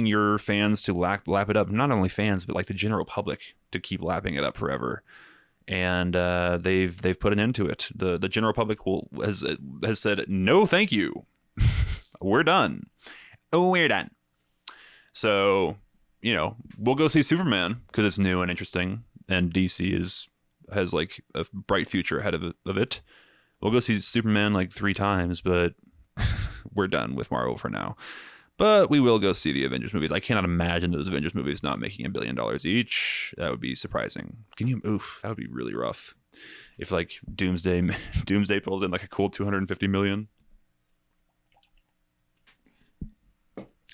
S1: your fans to lap it up. Not only fans, but like the general public to keep lapping it up forever. And they've put an end to it. The general public has said no, thank you. We're done. Oh, we're done. So we'll go see Superman because it's new and interesting, and DC has like a bright future ahead of it. We'll go see Superman like 3 times, but we're done with Marvel for now. But we will go see the Avengers movies. I cannot imagine those Avengers movies not making $1 billion each. That would be surprising. That would be really rough. If like Doomsday pulls in like a cool 250 million.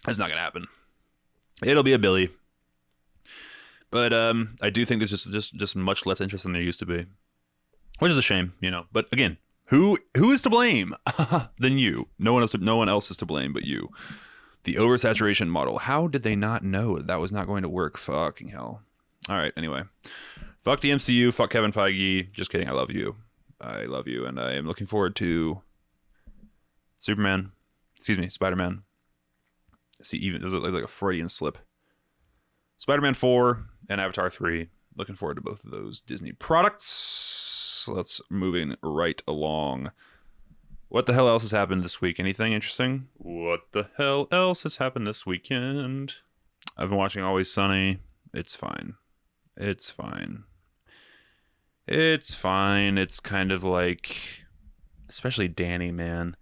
S1: That's not gonna happen. It'll be a Billy. But I do think there's just much less interest than there used to be. Which is a shame, But again, who is to blame than you? No one else is to blame but you. The oversaturation model. How did they not know that was not going to work? Fucking hell. All right, anyway. Fuck the MCU. Fuck Kevin Feige. Just kidding. I love you. And I am looking forward to Spider-Man. See, even there's like a Freudian slip. Spider-Man 4 and Avatar 3. Looking forward to both of those Disney products. Let's moving right along. What the hell else has happened this week? Anything interesting? What the hell else has happened this weekend? I've been watching Always Sunny. It's fine. It's kind of like, especially Danny, man.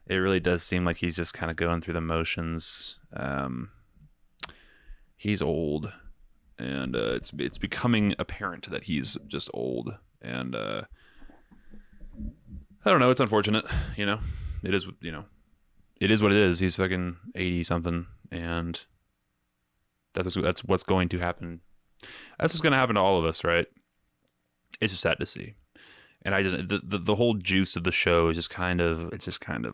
S1: It really does seem like he's just kind of going through the motions. He's old, and it's becoming apparent that he's just old, and I don't know. It's unfortunate, It is, it is what it is. He's fucking 80 something, and that's what's going to happen. That's what's going to happen to all of us, right? It's just sad to see. And I just the whole juice of the show is just kind of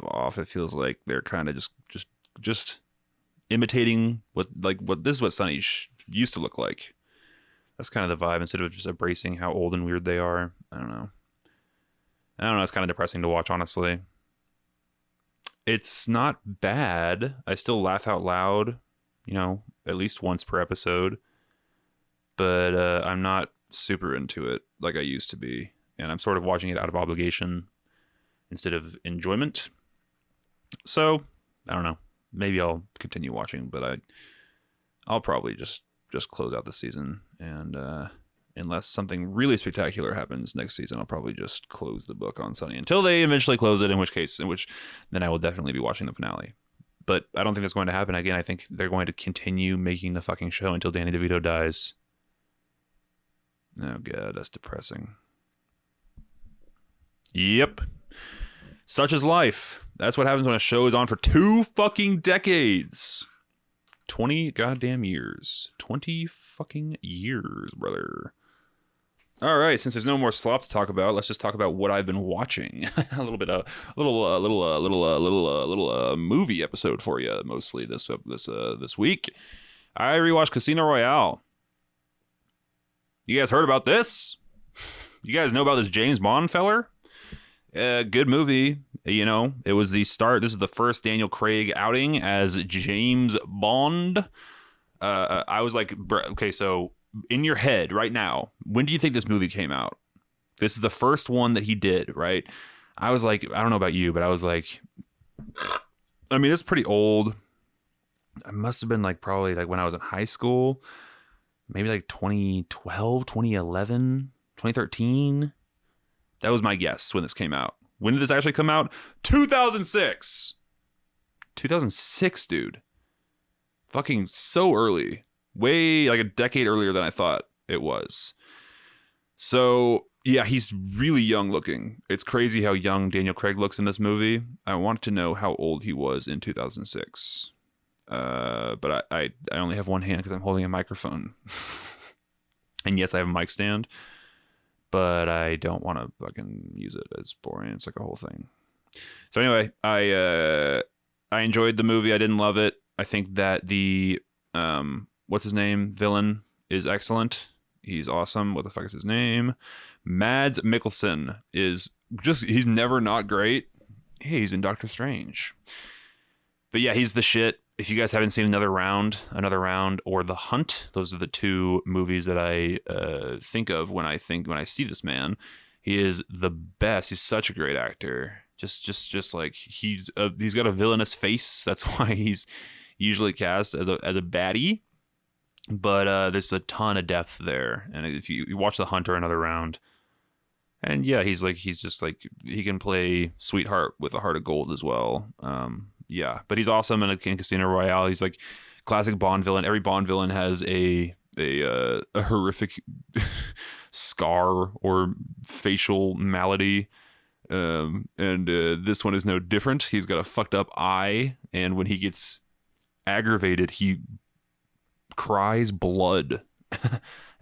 S1: off. It feels like they're kind of just imitating what this is what Sunny used to look like. That's kind of the vibe, instead of just embracing how old and weird they are. I don't know. It's kind of depressing to watch, honestly. It's not bad. I still laugh out loud, at least once per episode. But I'm not super into it like I used to be. And I'm sort of watching it out of obligation instead of enjoyment. So, I don't know. Maybe I'll continue watching, but I'll probably just close out the season and unless something really spectacular happens next season, I'll probably just close the book on Sunny until they eventually close it, in which then I will definitely be watching the finale. But I don't think that's going to happen. Again, I think they're going to continue making the fucking show until Danny DeVito dies. Oh, God, that's depressing. Yep. Such is life. That's what happens when a show is on for 2 fucking decades. 20 goddamn years. 20 fucking years, brother. All right, since there's no more slop to talk about, let's just talk about what I've been watching. a little movie episode for you, mostly this week. I rewatched Casino Royale. You guys heard about this? You guys know about this James Bond feller? Good movie. You know, it was the start. This is the first Daniel Craig outing as James Bond. I was like, okay, so in your head right now, when do you think this movie came out? This is the first one that he did, right? I was like, I don't know about you, but I was like, I mean, it's pretty old. I must have been like probably like when I was in high school. Maybe like 2012, 2011, 2013. That was my guess when this came out. When did this actually come out? 2006. 2006, dude. Fucking so early. Way like a decade earlier than I thought it was. So, yeah, he's really young looking. It's crazy how young Daniel Craig looks in this movie. I wanted to know how old he was in 2006. But I only have one hand because I'm holding a microphone. And yes, I have a mic stand, but I don't want to fucking use it. It's boring. It's like a whole thing. So anyway, I enjoyed the movie. I didn't love it. I think that the what's his name? Villain is excellent. He's awesome. What the fuck is his name? Mads Mikkelsen is just, he's never not great. Hey, he's in Doctor Strange. But yeah, he's the shit. If you guys haven't seen Another Round, or The Hunt, those are the 2 movies that I think of when I see this man. He is the best. He's such a great actor. Just like he's got a villainous face. That's why he's usually cast as a baddie. But there's a ton of depth there. And if you watch The Hunt or Another Round, and yeah, he's just like he can play sweetheart with a heart of gold as well. Yeah, but he's awesome in Casino Royale. He's like classic Bond villain. Every Bond villain has a horrific scar or facial malady, and this one is no different. He's got a fucked up eye, and when he gets aggravated, he cries blood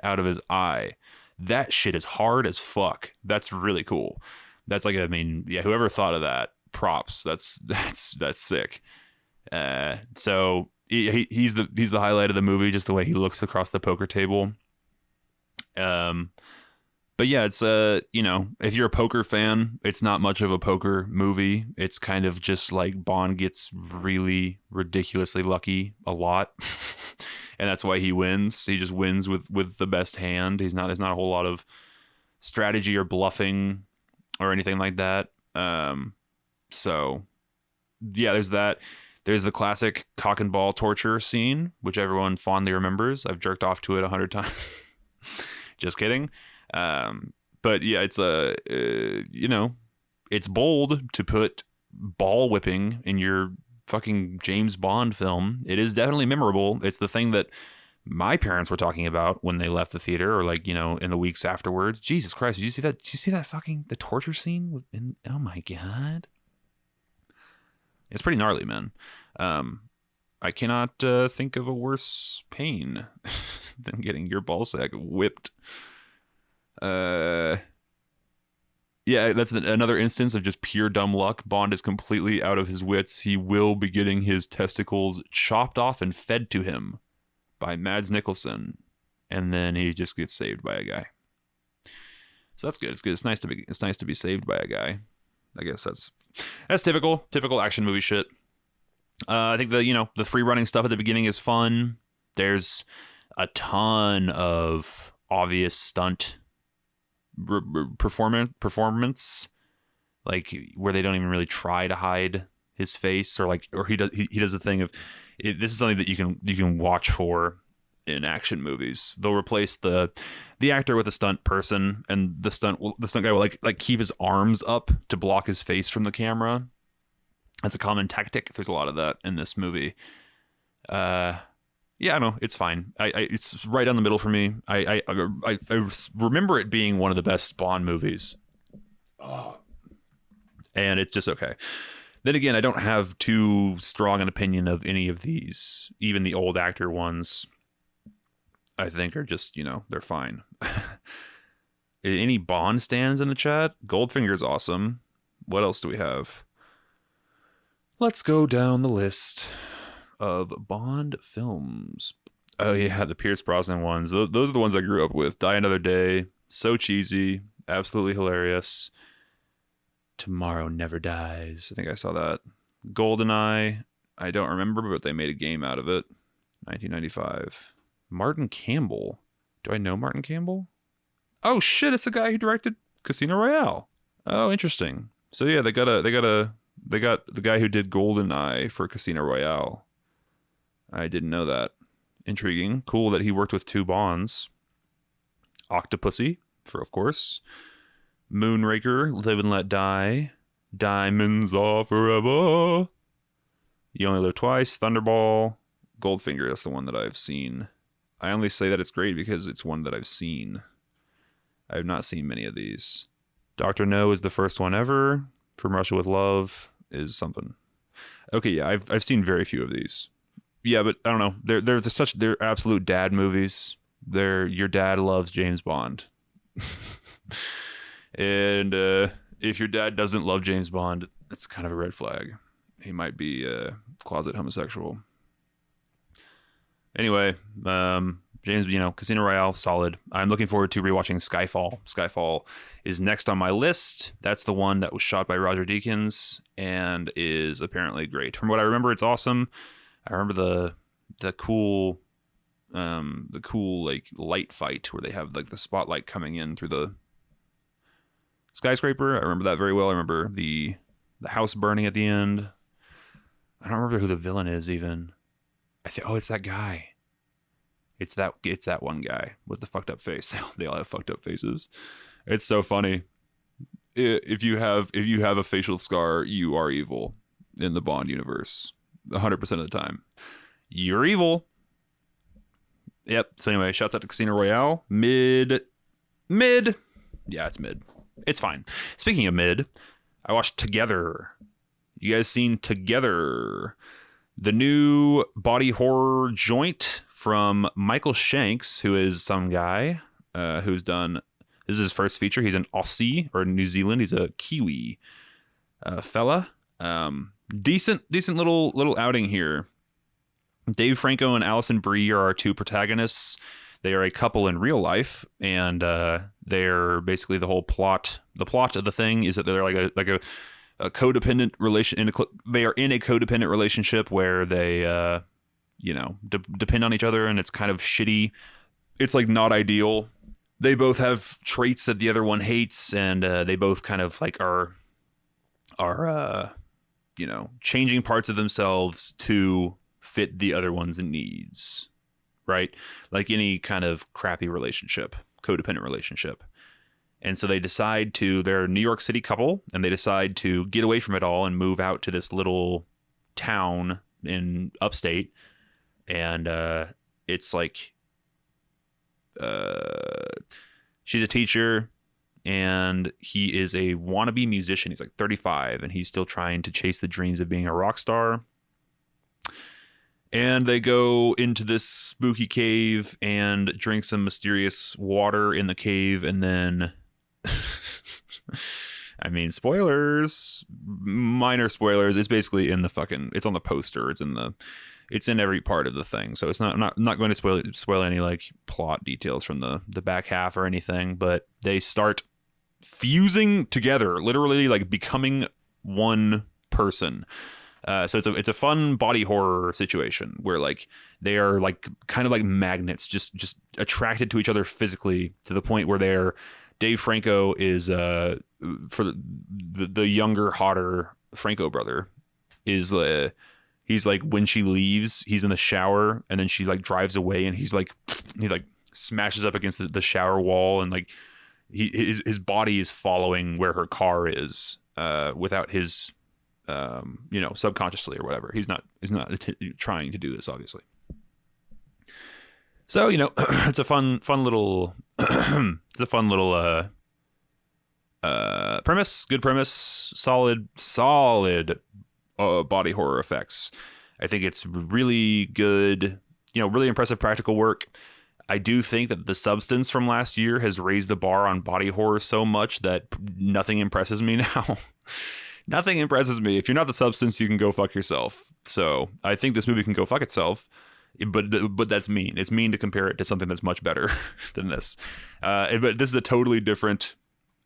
S1: out of his eye. That shit is hard as fuck. That's really cool. That's like, I mean, yeah, whoever thought of that, props. That's sick. So he's the highlight of the movie, just the way he looks across the poker table. But yeah, it's you know, if you're a poker fan, it's not much of a poker movie. It's kind of just like Bond gets really ridiculously lucky a lot. And that's why he wins. He just wins with the best hand. There's not a whole lot of strategy or bluffing or anything like that. So yeah, there's that. There's the classic cock and ball torture scene, which everyone fondly remembers. I've jerked off to it 100 times. Just kidding. But yeah, it's you know, it's bold to put ball whipping in your fucking James Bond film. It is definitely memorable. It's the thing that my parents were talking about when they left the theater, or like, you know, in the weeks afterwards. Jesus Christ, did you see that? Did you see that fucking the torture scene? Oh my God. It's pretty gnarly, man. I cannot think of a worse pain than getting your ballsack whipped. Yeah, that's another instance of just pure dumb luck. Bond is completely out of his wits. He will be getting his testicles chopped off and fed to him by Mads Mikkelsen, and then he just gets saved by a guy. So that's good. It's good. It's nice to be saved by a guy. I guess that's typical action movie shit. I think the free running stuff at the beginning is fun. There's a ton of obvious stunt performance, like where they don't even really try to hide his face, or he does a thing of this is something that you can watch for in action movies. They'll replace the actor with a stunt person, and the stunt guy will like keep his arms up to block his face from the camera. That's a common tactic. There's a lot of that in this movie. Yeah, I know, it's fine. It's right down the middle for me. I remember it being one of the best Bond movies, and it's just okay. Then again, I don't have too strong an opinion of any of these. Even the old actor ones, I think, are just, they're fine. Any Bond stands in the chat? Goldfinger's awesome. What else do we have? Let's go down the list of Bond films. Oh yeah, the Pierce Brosnan ones. Those are the ones I grew up with. Die Another Day. So cheesy. Absolutely hilarious. Tomorrow Never Dies. I think I saw that. GoldenEye. I don't remember, but they made a game out of it. 1995. Martin Campbell. Do I know Martin Campbell? Oh shit! It's the guy who directed Casino Royale. Oh, interesting. So yeah, they got the guy who did GoldenEye for Casino Royale. I didn't know that. Intriguing. Cool that he worked with two Bonds. Autopsy, of course. Moonraker, Live and Let Die. Diamonds Are Forever. You Only Live Twice. Thunderball. Goldfinger, that's the one that I've seen. I only say that it's great because it's one that I've seen. I have not seen many of these. Dr. No is the first one ever. From Russia with Love is something. Okay, yeah, I've seen very few of these. Yeah, but I don't know. They're absolute dad movies. Your dad loves James Bond. And if your dad doesn't love James Bond, it's kind of a red flag. He might be a closet homosexual. Anyway, James, Casino Royale, solid. I'm looking forward to rewatching Skyfall. Skyfall is next on my list. That's the one that was shot by Roger Deakins and is apparently great. From what I remember, it's awesome. I remember the cool like light fight where they have like the spotlight coming in through the skyscraper. I remember that very well. I remember the house burning at the end. I don't remember who the villain is even. It's that guy. It's that one guy with the fucked up face. They all have fucked up faces. It's so funny. If you have a facial scar, you are evil in the Bond universe. 100% of the time. You're evil. Yep. So anyway, shouts out to Casino Royale. Mid. Yeah, it's mid. It's fine. Speaking of mid, I watched Together. You guys seen Together? The new body horror joint from Michael Shanks, who is some guy who's done... This is his first feature. He's an Aussie, or New Zealand. He's a Kiwi fella. Decent little outing here. Dave Franco and Alison Brie are our two protagonists. They are a couple in real life, and they're basically the whole plot. The plot of the thing is that they're like a codependent relation. They are in a codependent relationship where they, depend on each other, and it's kind of shitty. It's like not ideal. They both have traits that the other one hates, and they both kind of like are changing parts of themselves to fit the other one's needs, right? Like any kind of crappy relationship, codependent relationship. And so they're a New York City couple, and they decide to get away from it all and move out to this little town in upstate. And it's like she's a teacher, and he is a wannabe musician. He's like 35, and he's still trying to chase the dreams of being a rock star. And they go into this spooky cave and drink some mysterious water in the cave, and then I mean, spoilers, minor spoilers. It's basically in it's on the poster. It's in every part of the thing. So I'm not going to spoil any like plot details from the back half or anything, but they start fusing together, literally like becoming one person. So it's a fun body horror situation where like they are like kind of like magnets, just attracted to each other physically to the point where Dave Franco is for the younger, hotter Franco brother is he's He's like, when she leaves, he's in the shower, and then she like drives away, and he like smashes up against the shower wall, and like his body is following where her car is, without his, subconsciously or whatever. He's not trying to do this, obviously. So, it's a fun little, it's a fun little, premise, good premise, solid, body horror effects. I think it's really good, really impressive practical work. I do think that The Substance from last year has raised the bar on body horror so much that nothing impresses me now. Nothing impresses me. If you're not The Substance, you can go fuck yourself. So I think this movie can go fuck itself. But that's mean. It's mean to compare it to something that's much better than this. But this is a totally different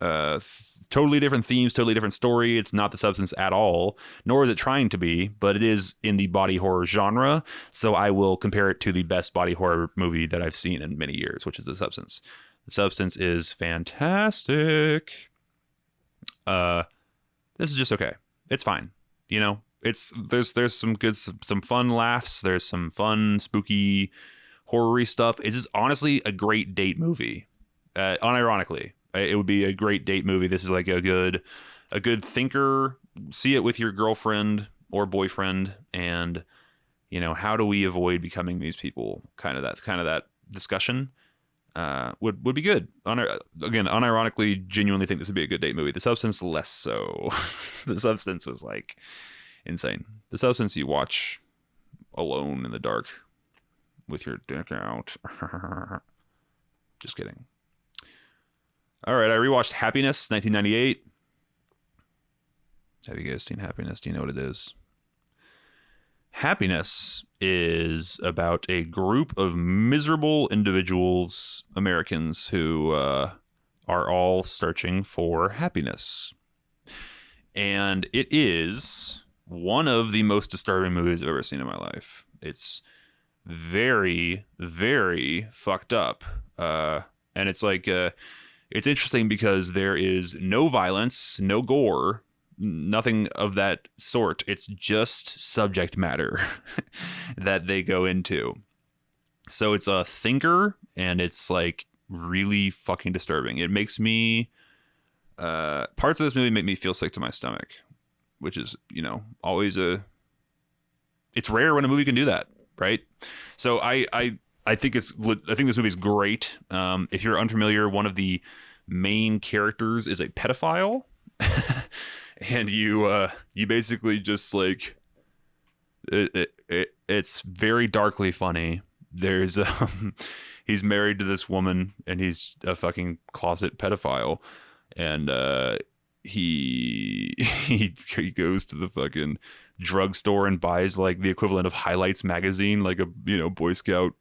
S1: themes, totally different story. It's not The Substance at all, nor is it trying to be, but it is in the body horror genre. So I will compare it to the best body horror movie that I've seen in many years, which is The Substance. The Substance is fantastic. This is just okay. It's fine. There's some fun laughs. There's some fun, spooky, horror-y stuff. It's just honestly a great date movie. Unironically, it would be a great date movie. This is like a good thinker. See it with your girlfriend or boyfriend, and how do we avoid becoming these people? Kind of that discussion would be good. Again, unironically, genuinely think this would be a good date movie. The Substance, less so. The Substance was like insane. The Substance you watch alone in the dark with your dick out. Just kidding. All right, I rewatched Happiness, 1998. Have you guys seen Happiness? Do you know what it is? Happiness is about a group of miserable individuals, Americans, who are all searching for happiness. And it is one of the most disturbing movies I've ever seen in my life. It's very, very fucked up. And it's like, it's interesting because there is no violence, no gore, nothing of that sort. It's just subject matter that they go into. So it's a thinker, and it's like really fucking disturbing. It makes me, parts of this movie make me feel sick to my stomach, which is, always it's rare when a movie can do that, right? So I think this movie is great. If you're unfamiliar, one of the main characters is a pedophile, and you basically just like it's very darkly funny. There's he's married to this woman, and he's a fucking closet pedophile, and he goes to the fucking drugstore and buys like the equivalent of Highlights magazine, like a Boy Scout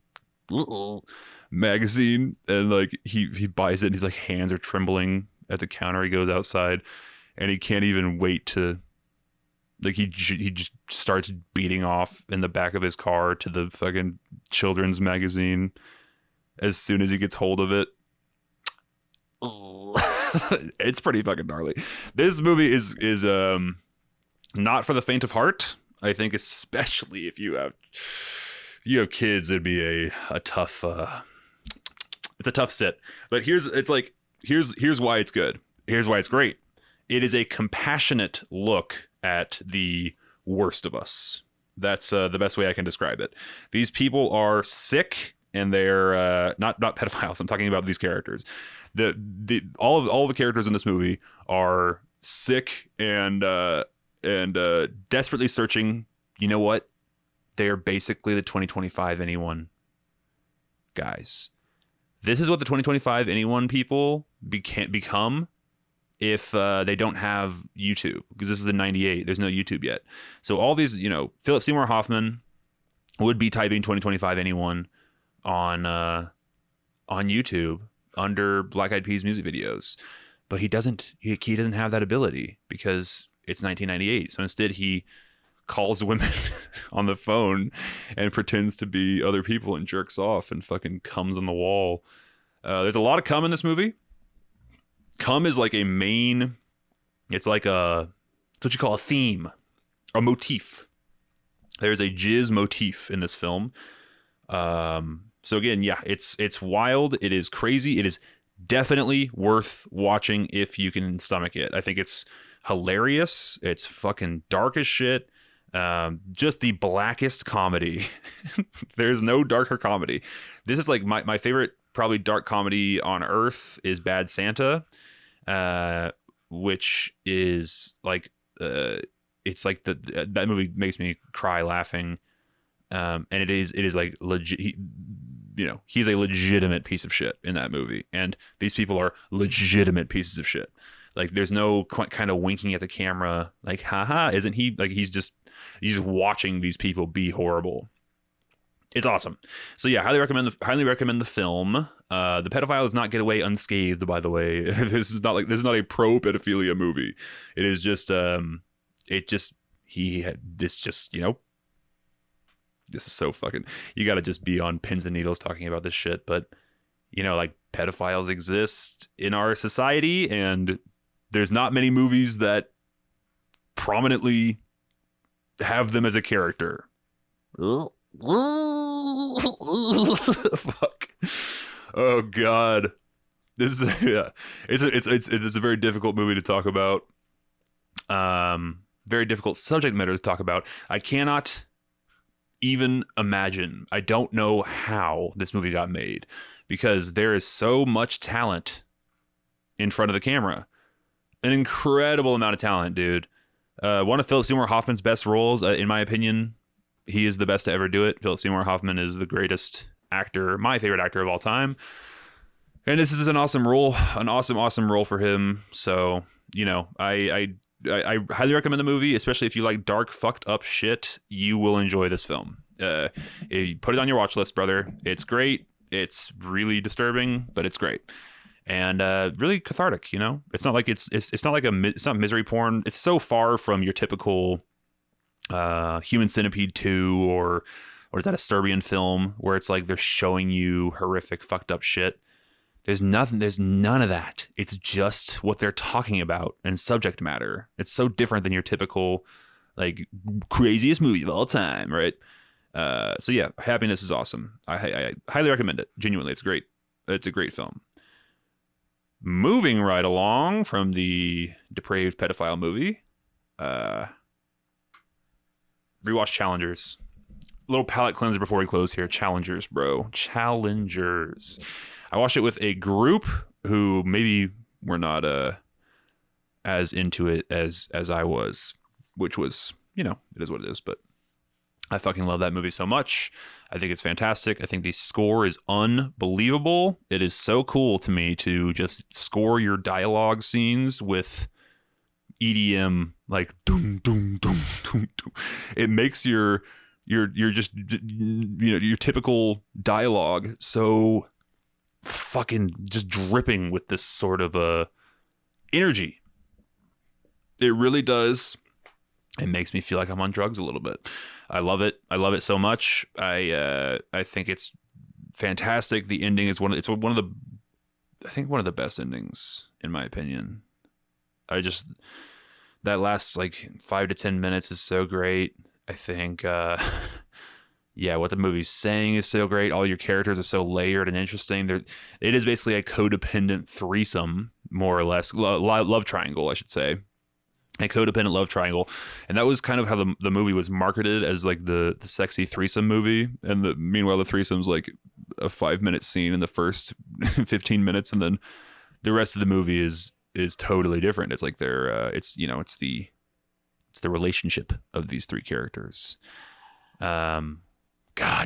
S1: magazine, and like he buys it, and he's like, hands are trembling at the counter. He goes outside, and he can't even wait to, like, he just starts beating off in the back of his car to the fucking children's magazine as soon as he gets hold of it. It's pretty fucking gnarly. This movie is not for the faint of heart. I think especially if you have kids, it'd be a tough it's a tough sit. But here's why it's good. Here's why it's great. It is a compassionate look at the worst of us. That's the best way I can describe it. These people are sick, and they're not pedophiles. I'm talking about these characters. All the characters in this movie are sick and desperately searching. You know what? They are basically the 2025 anyone guys. This is what the 2025 anyone people become if they don't have YouTube, because this is in 98. There's no YouTube yet. So all these, Philip Seymour Hoffman would be typing 2025 anyone on YouTube under Black Eyed Peas music videos, but he doesn't have that ability because it's 1998. So instead he calls women on the phone and pretends to be other people and jerks off and fucking comes on the wall. There's a lot of cum in this movie. Cum is like a main, it's what you call a theme, a motif There's a jizz motif in this film. So again, yeah, it's wild. It is crazy. It is definitely worth watching if you can stomach it. I think it's hilarious. It's fucking dark as shit. Just the blackest comedy. There's no darker comedy. This is like my favorite, probably dark comedy on earth is Bad Santa, which is like, it's like that movie makes me cry laughing. And it is like legit. He's a legitimate piece of shit in that movie, and these people are legitimate pieces of shit. Like, there's no kind of winking at the camera, like, haha, isn't he? Like, he's just watching these people be horrible. It's awesome. So yeah, highly recommend the film. The pedophile does not get away unscathed, by the way. This is not a pro pedophilia movie. It is just this is so fucking, you got to just be on pins and needles talking about this shit. But, like, pedophiles exist in our society, and there's not many movies that prominently have them as a character. Fuck. Oh God. This is, yeah. It's a very difficult movie to talk about. Very difficult subject matter to talk about. I cannot even imagine. I don't know how this movie got made, because there is so much talent in front of the camera. An incredible amount of talent, dude. One of Philip Seymour Hoffman's best roles, in my opinion. He is the best to ever do it. Philip Seymour Hoffman is the greatest actor, my favorite actor of all time. And this is an awesome role, an awesome role for him. So, I highly recommend the movie, especially if you like dark, fucked up shit. You will enjoy this film. You put it on your watch list, brother. It's great. It's really disturbing, but it's great. And really cathartic, It's not like it's not misery porn. It's so far from your typical Human Centipede 2 or is that a Serbian film where it's like they're showing you horrific, fucked up shit. There's none of that. It's just what they're talking about and subject matter. It's so different than your typical, like, craziest movie of all time, right? So yeah, Happiness is awesome. I highly recommend it. Genuinely, it's great. It's a great film. Moving right along from the depraved pedophile movie, rewatch Challengers. A little palate cleanser before we close here. Challengers, bro. Challengers. I watched it with a group who maybe were not as into it as I was, which was, it is what it is. But I fucking love that movie so much. I think it's fantastic. I think the score is unbelievable. It is so cool to me to just score your dialogue scenes with EDM, like doom doom doom doom doom. It makes your just your typical dialogue so fucking just dripping with this sort of energy. It really does. It makes me feel like I'm on drugs a little bit. I love it. I love it so much. I think it's fantastic. The ending is one of the best endings in my opinion. That last like 5 to 10 minutes is so great. I think what the movie's saying is so great. All your characters are so layered and interesting. It is basically a codependent threesome, more or less. Love triangle, I should say. A codependent love triangle. And that was kind of how the movie was marketed, as like the sexy threesome movie. And meanwhile, the threesome's like a 5-minute scene in the first 15 minutes. And then the rest of the movie is totally different. It's like it's the relationship of these three characters. God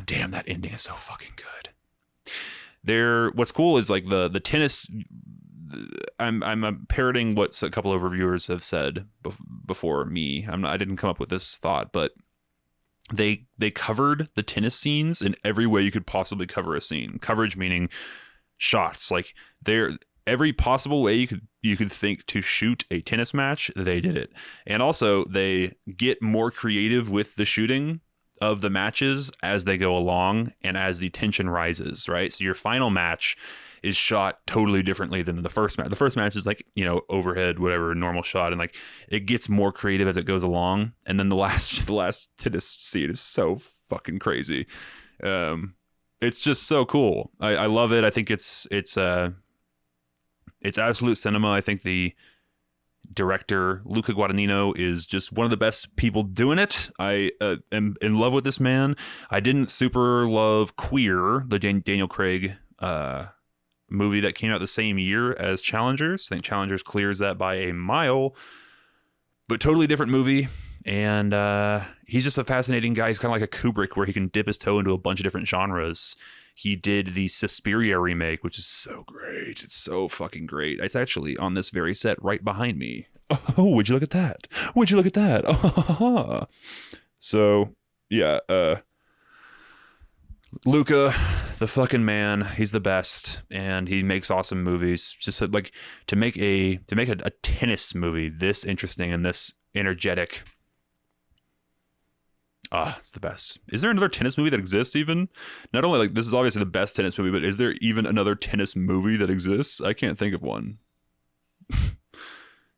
S1: damn, that ending is so fucking good. What's cool is like the tennis. I'm parroting what a couple of reviewers have said before me. I didn't come up with this thought, but they covered the tennis scenes in every way you could possibly cover a scene. Coverage meaning shots. Like every possible way you could think to shoot a tennis match, they did it. And also they get more creative with the shooting. of the matches as they go along and as the tension rises, right? So your final match is shot totally differently than the first match. The first match is like, you know, overhead, whatever, normal shot, and like it gets more creative as it goes along. And then the last tennis scene is so fucking crazy. It's just so cool. I love it. I think it's absolute cinema. I think the director Luca Guadagnino is just one of the best people doing it. I am in love with this man. I didn't super love Queer, the Daniel Craig movie that came out the same year as Challengers. I think Challengers clears that by a mile, but totally different movie. And he's just a fascinating guy. He's kind of like a Kubrick, where he can dip his toe into a bunch of different genres. He did the Suspiria remake, which is so great. It's so fucking great. It's actually on this very set right behind me. Oh, would you look at that? Would you look at that? Oh, so, yeah. Luca, the fucking man. He's the best, and he makes awesome movies. Just like to make a tennis movie this interesting and this energetic. It's the best. Is there another tennis movie that exists even? Not only like this is obviously the best tennis movie, but is there even another tennis movie that exists? I can't think of one.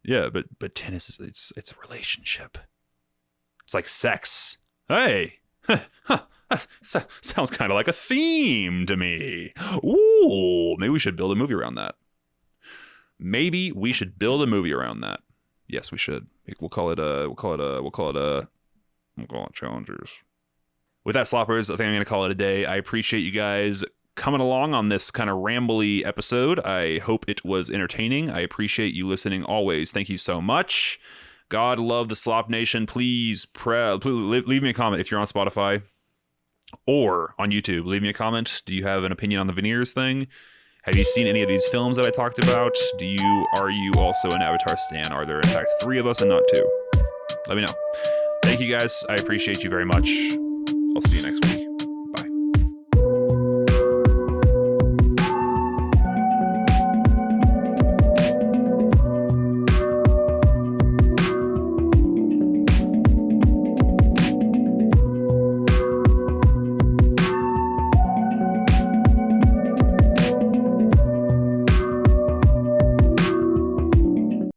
S1: Yeah, but tennis is it's a relationship. It's like sex. Hey. Sounds kind of like a theme to me. Ooh, maybe we should build a movie around that. Yes, we should. We'll call it Challengers. With that, Sloppers, I think I'm going to call it a day. I appreciate you guys coming along on this kind of rambly episode. I hope it was entertaining. I appreciate you listening always. Thank you so much. God love the Slop Nation. Please leave me a comment if you're on Spotify or on YouTube. Leave me a comment. Do you have an opinion on the veneers thing? Have you seen any of these films that I talked about? Are you also an Avatar stan? Are there in fact 3 of us and not 2? Let me know. Thank you guys. I appreciate you very much. I'll see you next week.